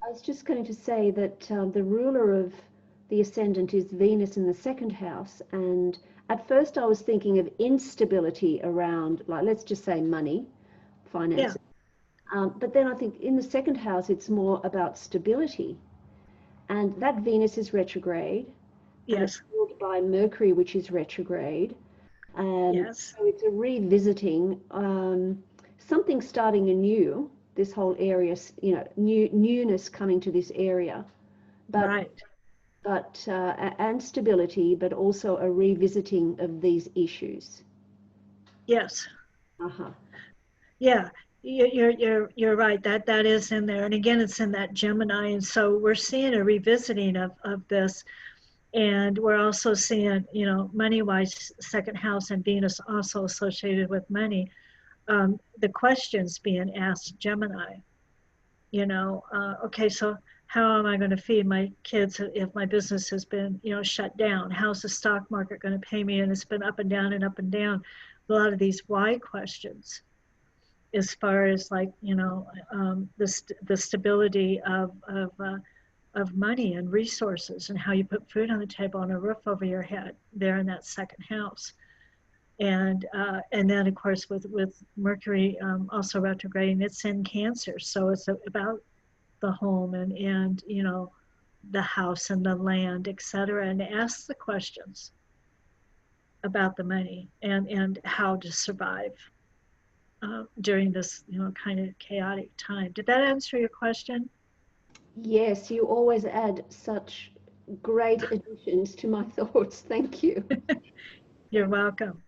I was just going to say that the ruler of the ascendant is Venus in the second house, and at first I was thinking of instability around, like, let's just say money, yeah, finances. But then I think in the second house it's more about stability, and that Venus is retrograde, and it's yes, ruled by Mercury, which is retrograde. yes, So it's a revisiting, something starting anew. This whole area, newness coming to this area, but right. and stability, but also a revisiting of these issues. Yes, Uh-huh. yeah. You're right. That is in there, and again, it's in that Gemini, and so we're seeing a revisiting of this, and we're also seeing, money-wise, second house and Venus also associated with money. The questions being asked Gemini. Okay, so how am I going to feed my kids if my business has been, shut down? How's the stock market going to pay me? And it's been up and down and up and down. A lot of these why questions, as far as like, the stability of money and resources and how you put food on the table and a roof over your head there in that second house. And then of course with Mercury also retrograding, it's in Cancer, so it's about the home and the house and the land, etc., and ask the questions about the money and how to survive during this kind of chaotic time. Did that answer your question? Yes, you always add such great additions to my thoughts. Thank you. You're welcome.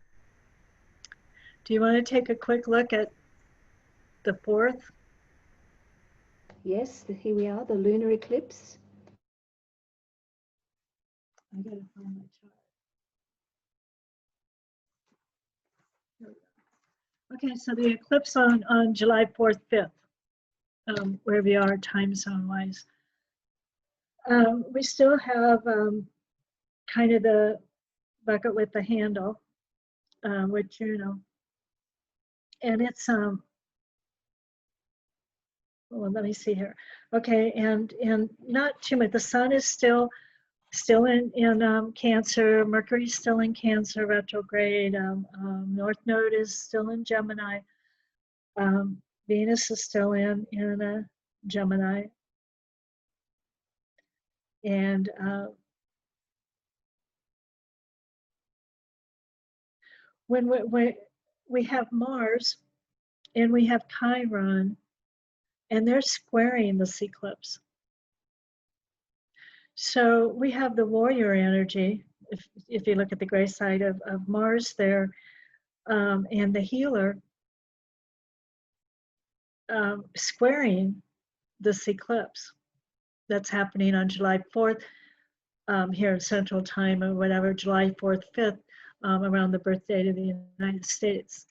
Do you want to take a quick look at the fourth? Yes, here we are, the lunar eclipse. I gotta find my chart. Okay, so the eclipse on July 4th, 5th, where we are time zone wise. We still have kind of the bucket with the handle, which, and it's, well, let me see here. Okay, and not too much. The sun is still in Cancer. Mercury's still in Cancer retrograde. North Node is still in Gemini. Um, Venus is still in Gemini, and when we have Mars and we have Chiron, and they're squaring this eclipse. So we have the warrior energy, if you look at the gray side of Mars there, and the healer squaring this eclipse that's happening on July 4th here in Central Time or whatever, July 4th, 5th, around the birth date of the United States.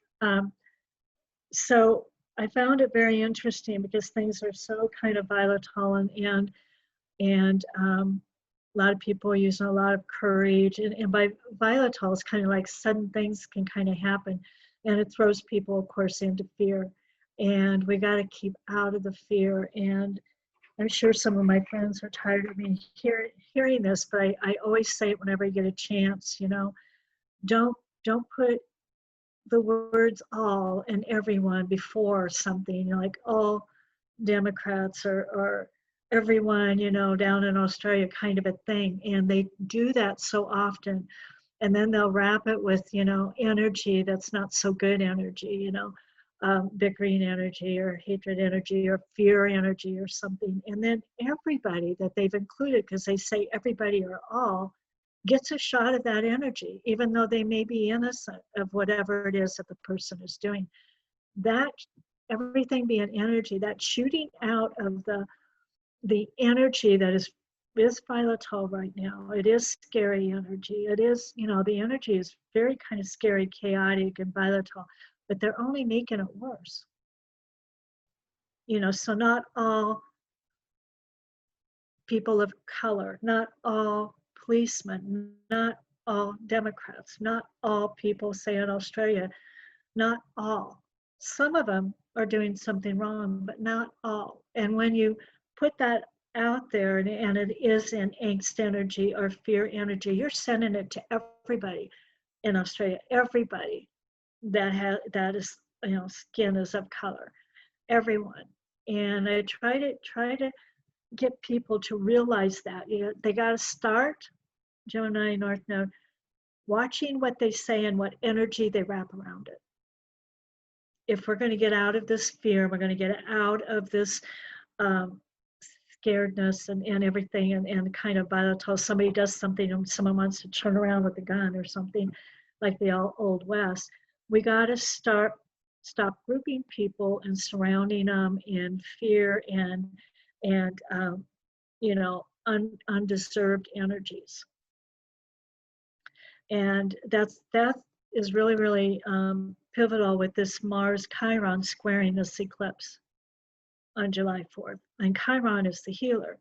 So I found it very interesting because things are so kind of volatile and a lot of people are using a lot of courage, and by volatile, it's kind of like sudden things can kind of happen, and it throws people, of course, into fear. And we got to keep out of the fear. And I'm sure some of my friends are tired of me hearing this, but I always say it whenever I get a chance. Don't don't put the words all and everyone before something, like all Democrats or everyone, down in Australia kind of a thing. And they do that so often. And then they'll wrap it with, energy that's not so good energy, bickering energy or hatred energy or fear energy or something. And then everybody that they've included, because they say everybody or all, gets a shot of that energy, even though they may be innocent of whatever it is that the person is doing. That everything being energy, that shooting out of the energy that is volatile right now. It is scary energy. It is, the energy is very kind of scary, chaotic, and volatile, but they're only making it worse. So not all people of color, not all policemen, not all Democrats, not all people, say in Australia, not all. Some of them are doing something wrong, but not all. And when you put that out there, and it is an angst energy or fear energy, you're sending it to everybody in Australia, everybody that is, skin is of color, everyone. And I try to get people to realize that, they got to start Gemini North Node watching what they say and what energy they wrap around it. If we're going to get out of this fear, we're going to get out of this scaredness and everything, and kind of volatile. Somebody does something and someone wants to turn around with a gun or something like the old West. We got to stop grouping people and surrounding them in fear and undeserved energies. And that is really, really pivotal with this Mars Chiron squaring this eclipse on July 4th. And Chiron is the healer.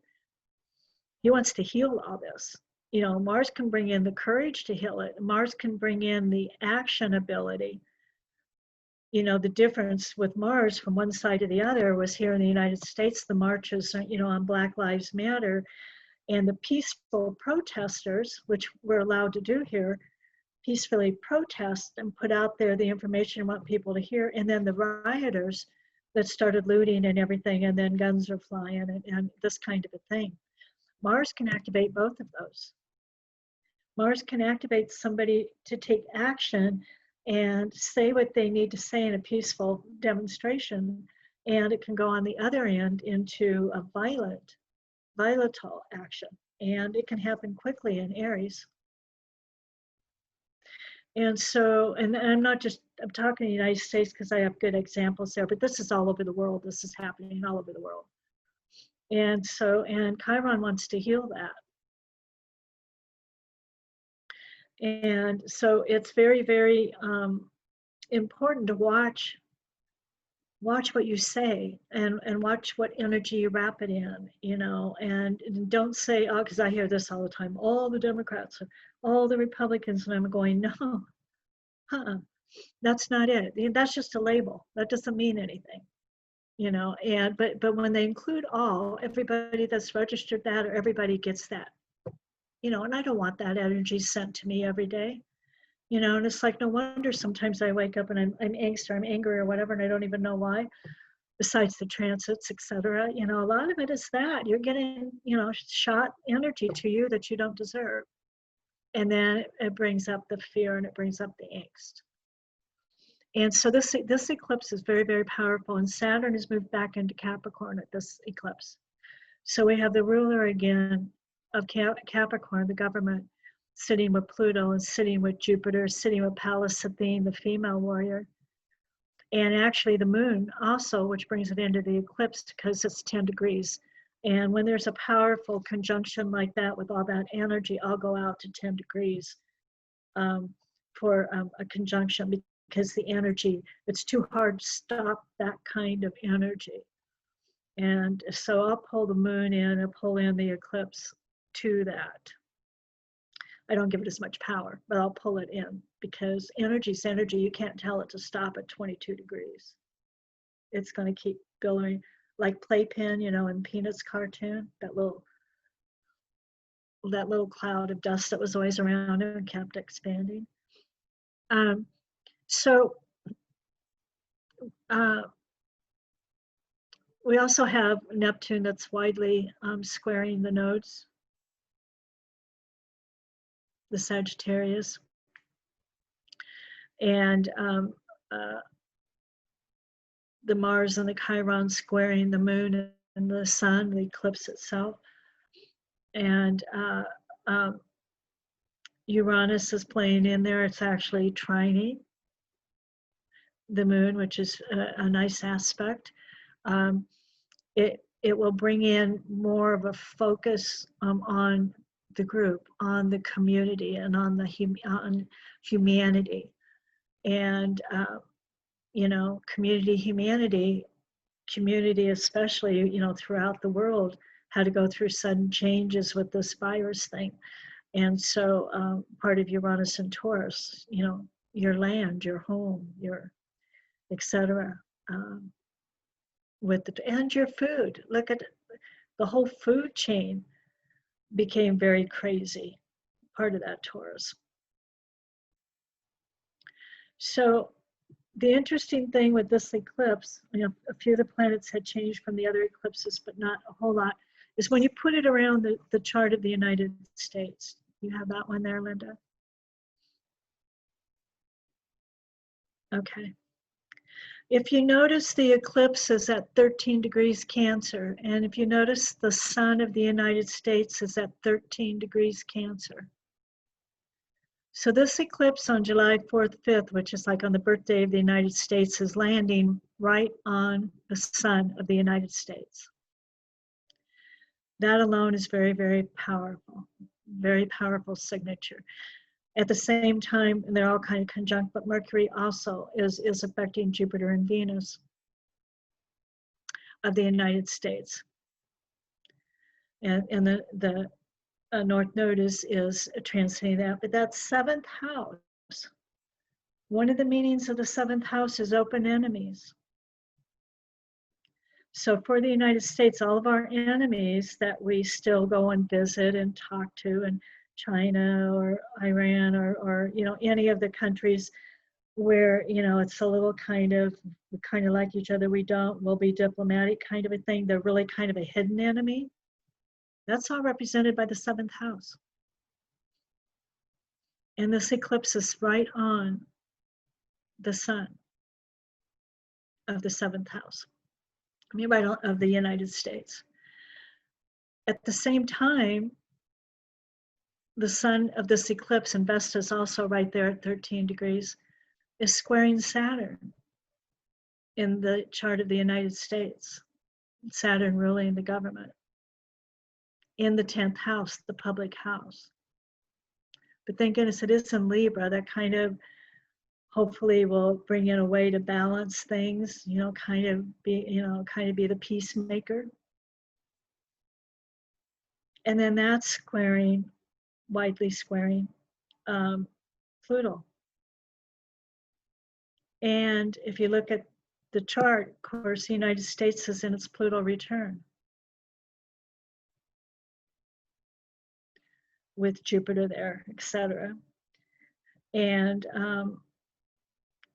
He wants to heal all this. Mars can bring in the courage to heal it. Mars can bring in the action ability. The difference with Mars from one side to the other was here in the United States, the marches, on Black Lives Matter, and the peaceful protesters, which we're allowed to do here, peacefully protest and put out there the information we want people to hear. And then the rioters that started looting and everything, and then guns are flying and this kind of a thing. Mars can activate both of those. Mars can activate somebody to take action and say what they need to say in a peaceful demonstration, and it can go on the other end into a volatile action, and it can happen quickly in Aries. And so, and I'm talking the United States because I have good examples there, but this is all over the world. This is happening all over the world. And so, and Chiron wants to heal that. And so it's very, very important to watch what you say and watch what energy you wrap it in, and don't say, oh, because I hear this all the time, all the Democrats, all the Republicans, and I'm going, no, that's not it. That's just a label. That doesn't mean anything, and but when they include everybody that's registered that, or everybody gets that, and I don't want that energy sent to me every day. And it's like, no wonder sometimes I wake up and I'm angst or I'm angry or whatever, and I don't even know why, besides the transits, etc. A lot of it is that you're getting, shot energy to you that you don't deserve. And then it brings up the fear and it brings up the angst. And so this eclipse is very, very powerful, and Saturn has moved back into Capricorn at this eclipse. So we have the ruler again of Capricorn, the government, sitting with Pluto and sitting with Jupiter, sitting with Pallas Athene, the female warrior. And actually the moon also, which brings it into the eclipse because it's 10 degrees. And when there's a powerful conjunction like that with all that energy, I'll go out to 10 degrees for a conjunction, because the energy, it's too hard to stop that kind of energy. And so I'll pull the moon in and pull in the eclipse to that. I don't give it as much power, but I'll pull it in, because energy's energy. You can't tell it to stop at 22 degrees. It's going to keep billowing like Playpen, in Peanuts cartoon, that little cloud of dust that was always around it and kept expanding. So we also have Neptune that's widely squaring the nodes, the Sagittarius, and the Mars and the Chiron squaring the moon and the sun, the eclipse itself. And Uranus is playing in there. It's actually trining the moon, which is a nice aspect. It will bring in more of a focus on the group, on the community, and on humanity. And community especially, throughout the world, had to go through sudden changes with this virus thing. And so part of Uranus and Taurus, your land, your home, your etc. And your food. Look at the whole food chain became very crazy, part of that Taurus. So the interesting thing with this eclipse, you know, a few of the planets had changed from the other eclipses, but not a whole lot, is when you put it around the chart of the United States. You have that one there, Linda? Okay. If you notice, the eclipse is at 13 degrees Cancer, and if you notice, the sun of the United States is at 13 degrees Cancer. So this eclipse on July 4th, 5th, which is like on the birthday of the United States, is landing right on the sun of the United States. That alone is very, very powerful signature. At the same time, and they're all kind of conjunct, but Mercury also is affecting Jupiter and Venus of the United States. And the North Node is transiting that, but that 7th house, one of the meanings of the 7th house is open enemies. So for the United States, all of our enemies that we still go and visit and talk to, and China or Iran or you know, any of the countries where, you know, it's a little kind of, we kind of like each other, we don't, we'll be diplomatic kind of a thing. They're really kind of a hidden enemy. That's all represented by the 7th house. And this eclipse is right on the sun of the 7th house. I mean, right on, of the United States. At the same time, the sun of this eclipse, and Vesta is also right there at 13 degrees, is squaring Saturn in the chart of the United States. Saturn ruling the government. In the 10th house, the public house. But thank goodness it is in Libra. That kind of hopefully will bring in a way to balance things, you know, kind of be the peacemaker. And then that's squaring, widely squaring Pluto. And if you look at the chart, of course, the United States is in its Pluto return with Jupiter there, etc. And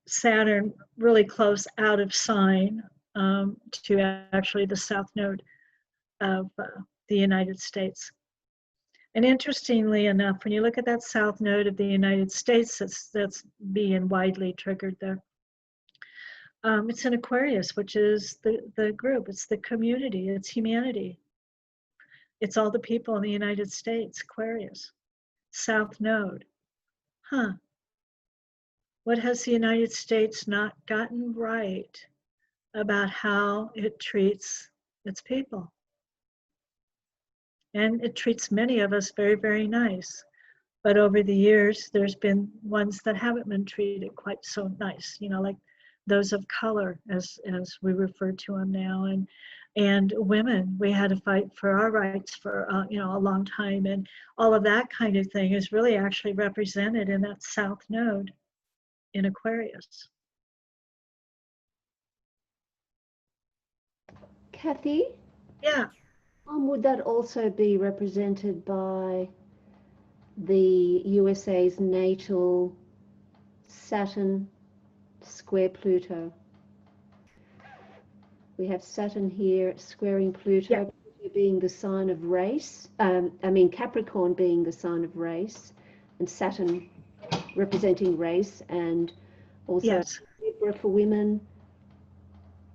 Saturn really close out of sign to actually the south node of the United States. And interestingly enough, when you look at that south node of the United States, that's being widely triggered there. It's in Aquarius, which is the group, it's the community, it's humanity. It's all the people in the United States, Aquarius, south node. Huh. What has the United States not gotten right about how it treats its people? And it treats many of us very, very nice. But over the years, there's been ones that haven't been treated quite so nice, you know, like those of color, as we refer to them now, and women. We had to fight for our rights for you know, a long time, and all of that kind of thing is really actually represented in that south node in Aquarius. Cathy? Yeah. Would that also be represented by the USA's natal Saturn square Pluto? We have Saturn here squaring Pluto, Yeah. Pluto being the sign of race, Capricorn being the sign of race, and Saturn representing race, and also Yes. Libra for women,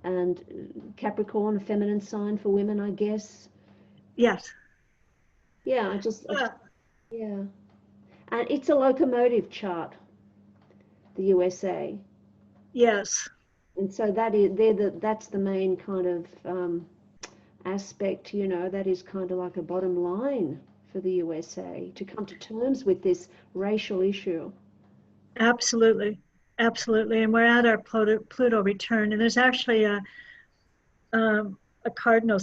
and Capricorn, a feminine sign for women, I guess. Yes. Yeah, yeah. And it's a locomotive chart, the USA. Yes. And so that's the main kind of aspect, you know, that is kind of like a bottom line for the USA to come to terms with this racial issue. Absolutely. Absolutely. And we're at our Pluto return, and there's actually a cardinal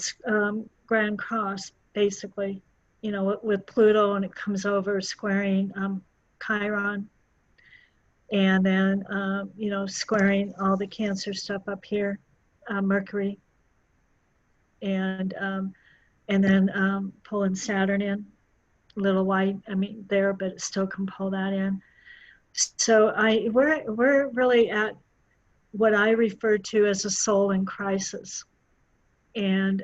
grand cross, basically, you know, with Pluto, and it comes over squaring Chiron, and then, you know, squaring all the Cancer stuff up here, Mercury. And and then pulling Saturn in, little white, I mean, there, but it still can pull that in. So we're really at what I refer to as a soul in crisis. And,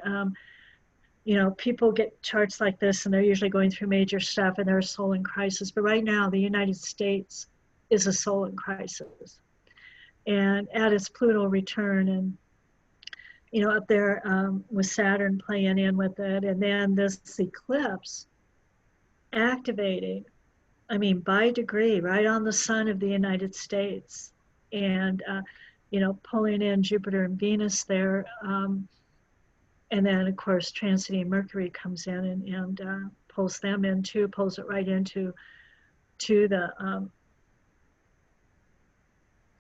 people get charts like this and they're usually going through major stuff and they're a soul in crisis. But right now, the United States is a soul in crisis. And at its Pluto return, and up there with Saturn playing in with it, and then this eclipse activating, I mean, by degree, right on the sun of the United States, and pulling in Jupiter and Venus there, and then of course transiting Mercury comes in and pulls them in too, pulls it right into the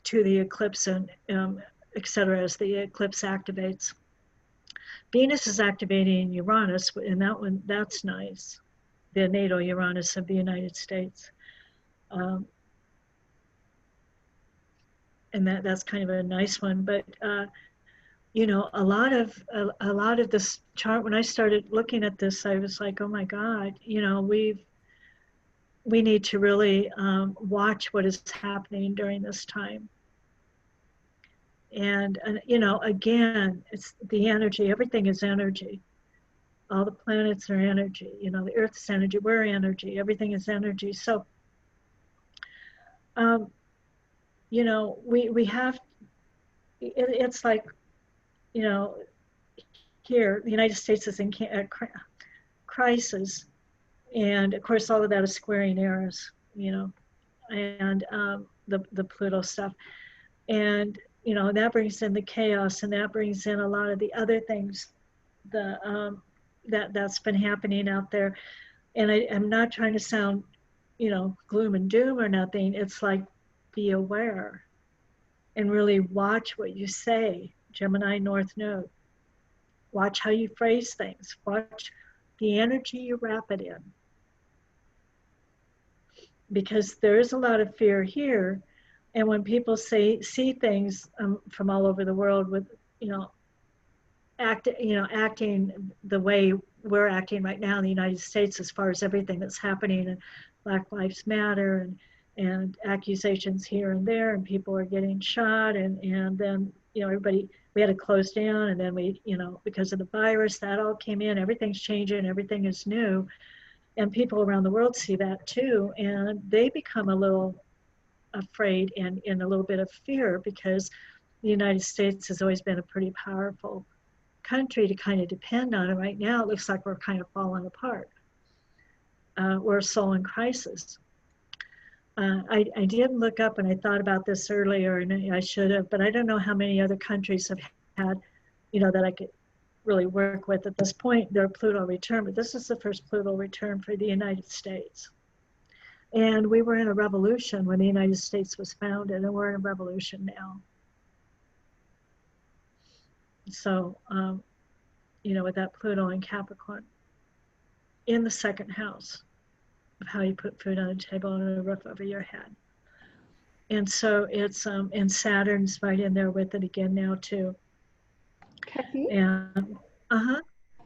to the eclipse and etc. as the eclipse activates. Venus is activating Uranus, and that's nice. The natal Uranus of the United States. And that's kind of a nice one. But a lot of this chart, when I started looking at this, I was like, oh my God, we need to really watch what is happening during this time. And again, it's the energy. Everything is energy. All the planets are energy. The Earth is energy. We're energy. Everything is energy. So, we have. It's like, here the United States is in crisis, and of course all of that is squaring Eris, and the Pluto stuff, and that brings in the chaos, and that brings in a lot of the other things that's been happening out there. And I'm not trying to sound gloom and doom or nothing. It's like, be aware and really watch what you say. Gemini North Node. Watch how you phrase things. Watch the energy you wrap it in. Because there is a lot of fear here. And when people see things from all over the world with, acting the way we're acting right now in the United States, as far as everything that's happening, and Black Lives Matter, and accusations here and there, and people are getting shot, and then everybody, we had to close down, and then we because of the virus, that all came in, everything's changing, everything is new, and people around the world see that too, and they become a little afraid and in a little bit of fear, because the United States has always been a pretty powerful country to kind of depend on. And right now it looks like we're kind of falling apart. We're a soul in crisis. I did look up, and I thought about this earlier, and I should have, but I don't know how many other countries have had, that I could really work with at this point, their Pluto return, but this is the first Pluto return for the United States. And we were in a revolution when the United States was founded, and we're in a revolution now. So, with that Pluto in Capricorn in the second house of how you put food on the table and a roof over your head. And so it's, and Saturn's right in there with it again now too. Cathy? And, I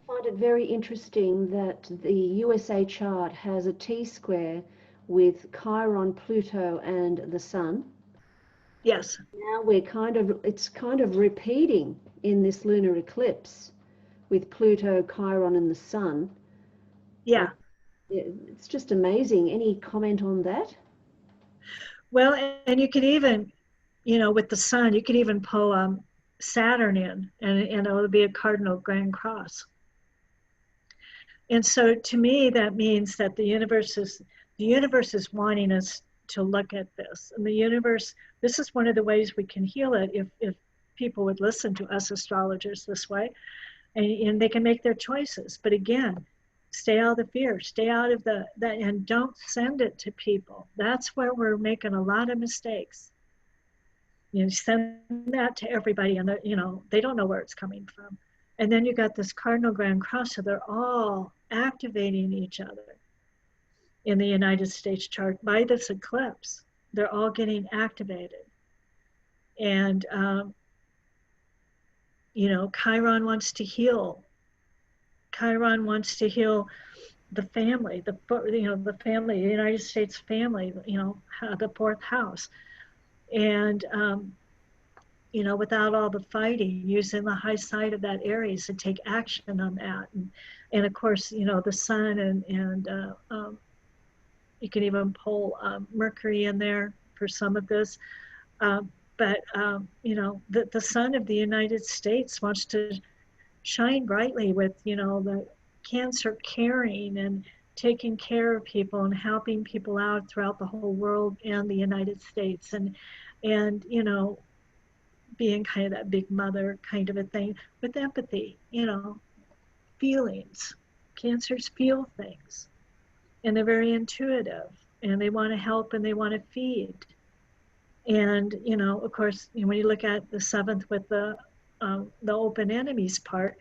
find it very interesting that the USA chart has a T-square with Chiron, Pluto, and the Sun. Yes. Now it's kind of repeating in this lunar eclipse with Pluto, Chiron, and the Sun. Yeah. It's just amazing. Any comment on that? Well, and you can even, with the Sun, you can even pull Saturn in, and it'll be a cardinal grand cross. And so to me, that means that the universe is wanting us to look at this. And the universe, this is one of the ways we can heal it, if people would listen to us astrologers this way, and they can make their choices. But again, stay out of the fear, stay out of that, and don't send it to people. That's where we're making a lot of mistakes. Send that to everybody, and they don't know where it's coming from. And then you got this cardinal grand cross, so they're all activating each other in the United States chart by this eclipse. They're all getting activated. And, Chiron wants to heal. Chiron wants to heal the family, the family, the United States family, the fourth house. And, without all the fighting, using the high side of that Aries to take action on that. And of course, the sun and you can even pull Mercury in there for some of this. But the sun of the United States wants to shine brightly with, the cancer caring and taking care of people and helping people out throughout the whole world and the United States. And being kind of that big mother kind of a thing with empathy, feelings. Cancers feel things and they're very intuitive and they want to help and they want to feed. And, of course, when you look at the seventh with the open enemies part,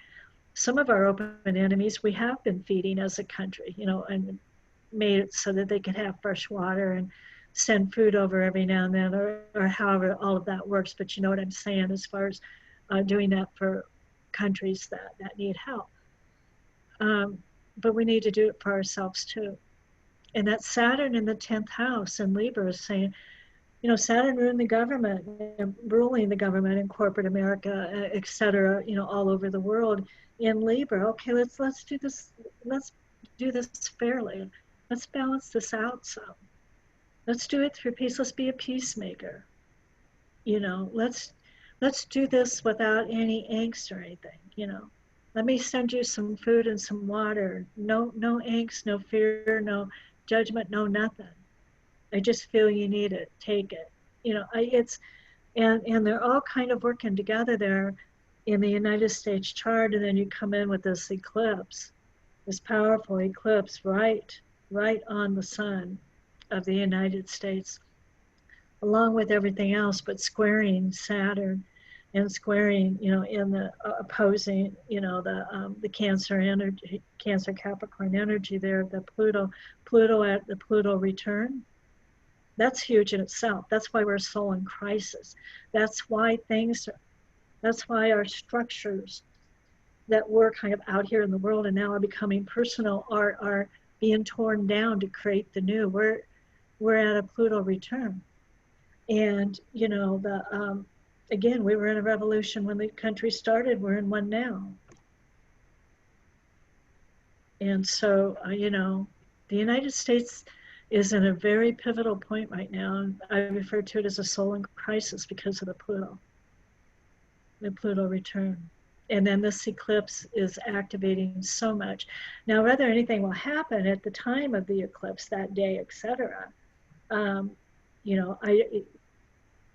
some of our open enemies we have been feeding as a country, and made it so that they could have fresh water and send food over every now and then, or however all of that works. But you know what I'm saying as far as doing that for countries that need help. But we need to do it for ourselves too. And that Saturn in the 10th house in Libra is saying, Saturn ruling the government in corporate America, et cetera, all over the world in Libra. Okay, let's do this. Let's do this fairly. Let's balance this out. So let's do it through peace. Let's be a peacemaker. Let's do this without any angst or anything. Let me send you some food and some water. No angst, no fear, no judgment, no nothing. I just feel you need it. Take it. And they're all kind of working together there in the United States chart. And then you come in with this eclipse, this powerful eclipse right on the sun of the United States, along with everything else, but squaring Saturn and squaring, in the opposing, the Cancer energy, Cancer Capricorn energy there, the Pluto at the Pluto return. That's huge in itself. That's why we're so in crisis. That's why our structures that were kind of out here in the world and now are becoming personal are being torn down to create the new. We're at a Pluto return. And, again, we were in a revolution when the country started. We're in one now. And so, the United States is in a very pivotal point right now. I refer to it as a soul in crisis because of the Pluto return. And then this eclipse is activating so much. Now, whether anything will happen at the time of the eclipse that day, etc.,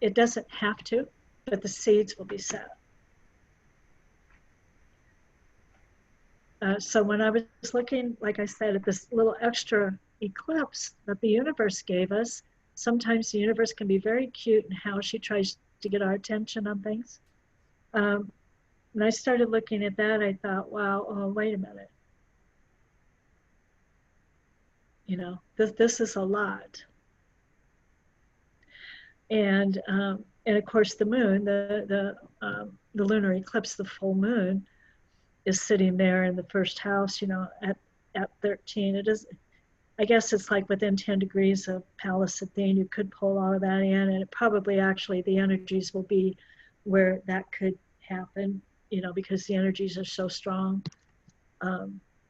it doesn't have to, but the seeds will be set. So when I was looking, like I said, at this little extra eclipse that the universe gave us, sometimes the universe can be very cute in how she tries to get our attention on things. When I started looking at that, I thought, wow, oh, wait a minute. This is a lot. And of course the moon, the lunar eclipse, the full moon, is sitting there in the first house, at 13. It is, I guess it's like within 10 degrees of Pallas Athene. You could pull all of that in, and it probably actually the energies will be where that could happen, because the energies are so strong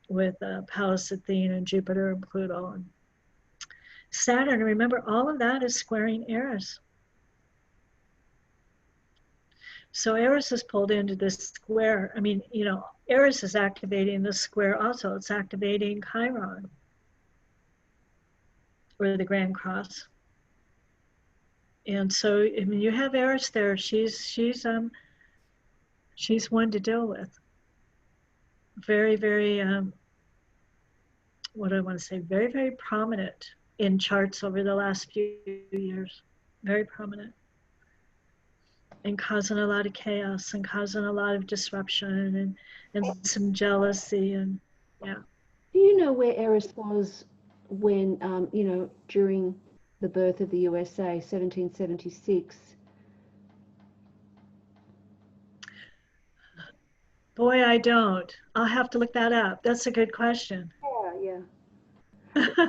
with Pallas Athene and Jupiter and Pluto and Saturn. Remember, all of that is squaring Eris. So Eris is pulled into this square. I mean, Eris is activating this square also. It's activating Chiron, or the Grand Cross. And so, I mean, you have Eris there. She's one to deal with. Very, very, what do I want to say? Very, very prominent in charts over the last few years. Very prominent. And causing a lot of chaos and causing a lot of disruption and some jealousy and yeah. Do you know where Eris was when, during the birth of the USA, 1776? Boy, I don't. I'll have to look that up. That's a good question. Yeah, yeah.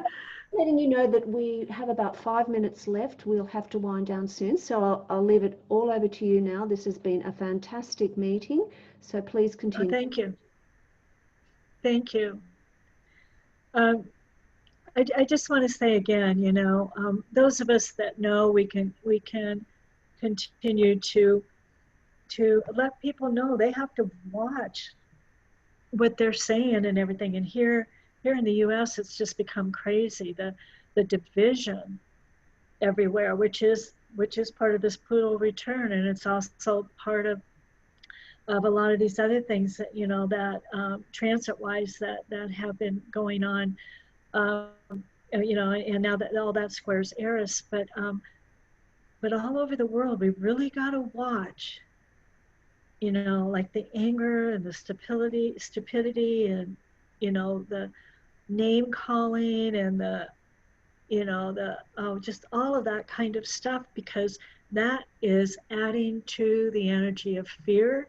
Letting you know that we have about 5 minutes left. We'll have to wind down soon, so I'll leave it all over to you now. This has been a fantastic meeting, so please Oh, continue. thank you. Thank you. Um, I just want to say again, those of us that know we can continue to let people know they have to watch what they're saying and everything. And here in the U.S., it's just become crazy. The division everywhere, which is part of this Pluto return, and it's also part of a lot of these other things that that transit wise that have been going on. Um, and now that all that squares Eris, but all over the world, we really got to watch, like the anger and the stupidity, and the name calling, and the just all of that kind of stuff, because that is adding to the energy of fear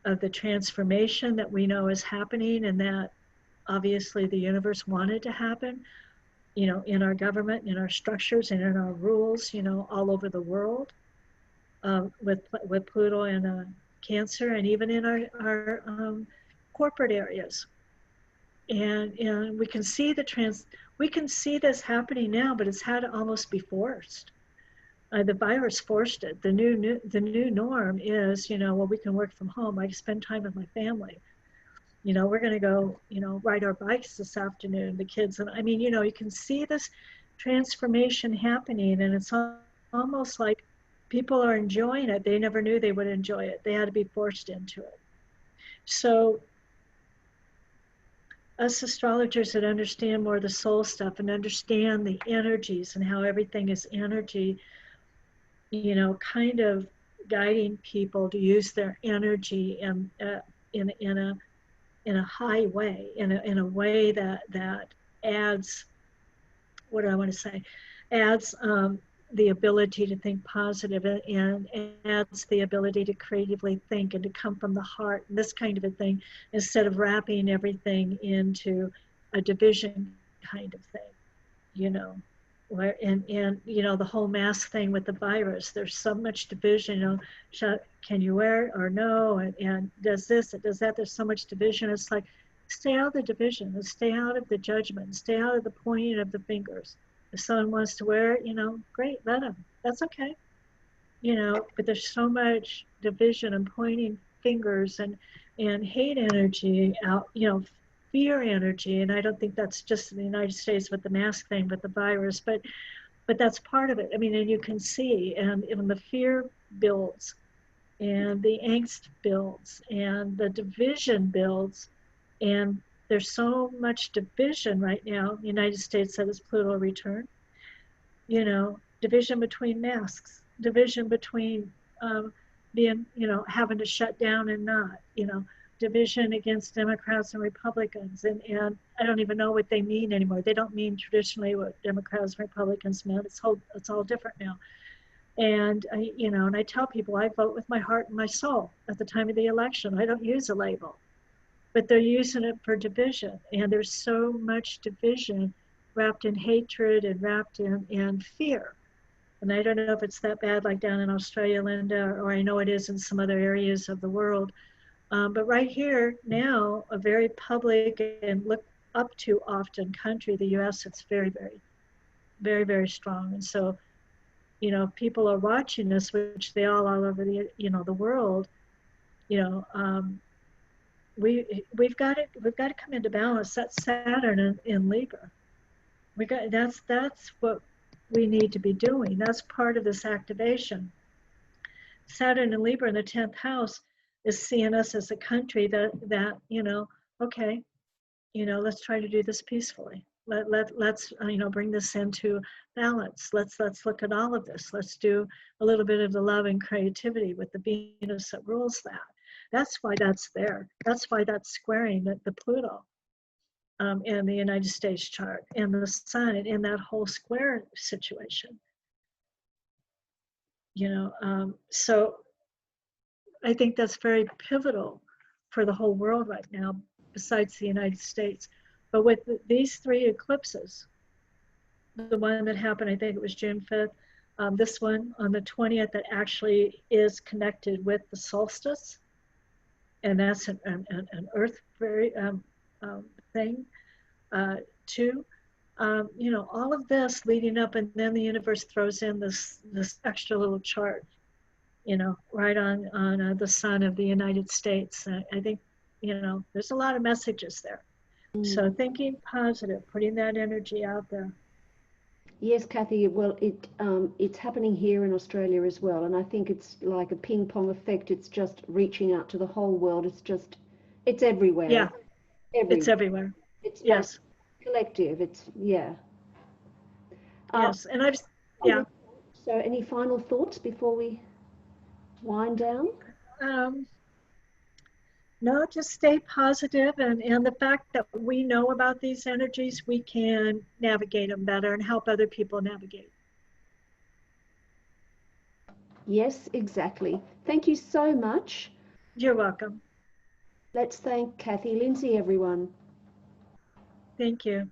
of the transformation that we know is happening, and that obviously the universe wanted to happen, in our government, in our structures, and in our rules, all over the world, with Pluto and Cancer, and even in our corporate areas. And we can see this happening now, but it's had to almost be forced. The virus forced it. The new norm is, well, we can work from home. I spend time with my family. We're going to go, ride our bikes this afternoon, the kids. And I mean, you can see this transformation happening, and it's almost like people are enjoying it. They never knew they would enjoy it. They had to be forced into it. So us astrologers that understand more of the soul stuff and understand the energies and how everything is energy, kind of guiding people to use their energy in a high way, in a way that adds, what do I want to say, adds the ability to think positive, and adds the ability to creatively think and to come from the heart, and this kind of a thing, instead of wrapping everything into a division kind of thing, you know where and the whole mask thing with the virus. There's so much division, can you wear it or no, and does this, it does that. There's so much division. It's like, stay out of the division, and stay out of the judgment, stay out of the pointing of the fingers. If someone wants to wear it, great, let them. That's okay. But there's so much division and pointing fingers, and hate energy out, fear energy. And I don't think that's just in the United States with the mask thing, but the virus, but that's part of it. I mean, and you can see, and when the fear builds, and the angst builds, and the division builds, and there's so much division right now in the United States that is Pluto return, division between masks, division between being, having to shut down and not, division against Democrats and Republicans. And I don't even know what they mean anymore. They don't mean traditionally what Democrats and Republicans meant. It's all different now. And and I tell people I vote with my heart and my soul at the time of the election. I don't use a label, but they're using it for division. And there's so much division wrapped in hatred and wrapped in fear. And I don't know if it's that bad like down in Australia, Linda, or I know it is in some other areas of the world. But right here now, a very public and looked up to often country, the US, it's very, very, very, very strong. And so, people are watching this, which they all over the world, you know, um, we've got to come into balance. That's Saturn in Libra. That's what we need to be doing. That's part of this activation. Saturn in Libra in the 10th house is seeing us as a country that okay, let's try to do this peacefully. Let's bring this into balance. Let's look at all of this. Let's do a little bit of the love and creativity with the Venus that rules that. That's why that's there. That's why that's squaring the Pluto in the United States chart, and the Sun, and in that whole square situation. So I think that's very pivotal for the whole world right now, besides the United States. But with these three eclipses, the one that happened, I think it was June 5th, this one on the 20th that actually is connected with the solstice, and that's an Earth very thing too. All of this leading up, and then the universe throws in this extra little chart, right on the sun of the United States. I think, there's a lot of messages there. So thinking positive, putting that energy out there. Yes, Cathy. Well, it's happening here in Australia as well, and I think it's like a ping pong effect. It's just reaching out to the whole world. It's everywhere. Yeah, it's Everywhere. everywhere. It's like Yes. collective. Yes, and yeah. So, any final thoughts before we wind down? Um, no, just stay positive, and the fact that we know about these energies, we can navigate them better and help other people navigate. Yes, exactly. Thank you so much. You're welcome. Let's thank Cathy Lindsey, everyone. Thank you.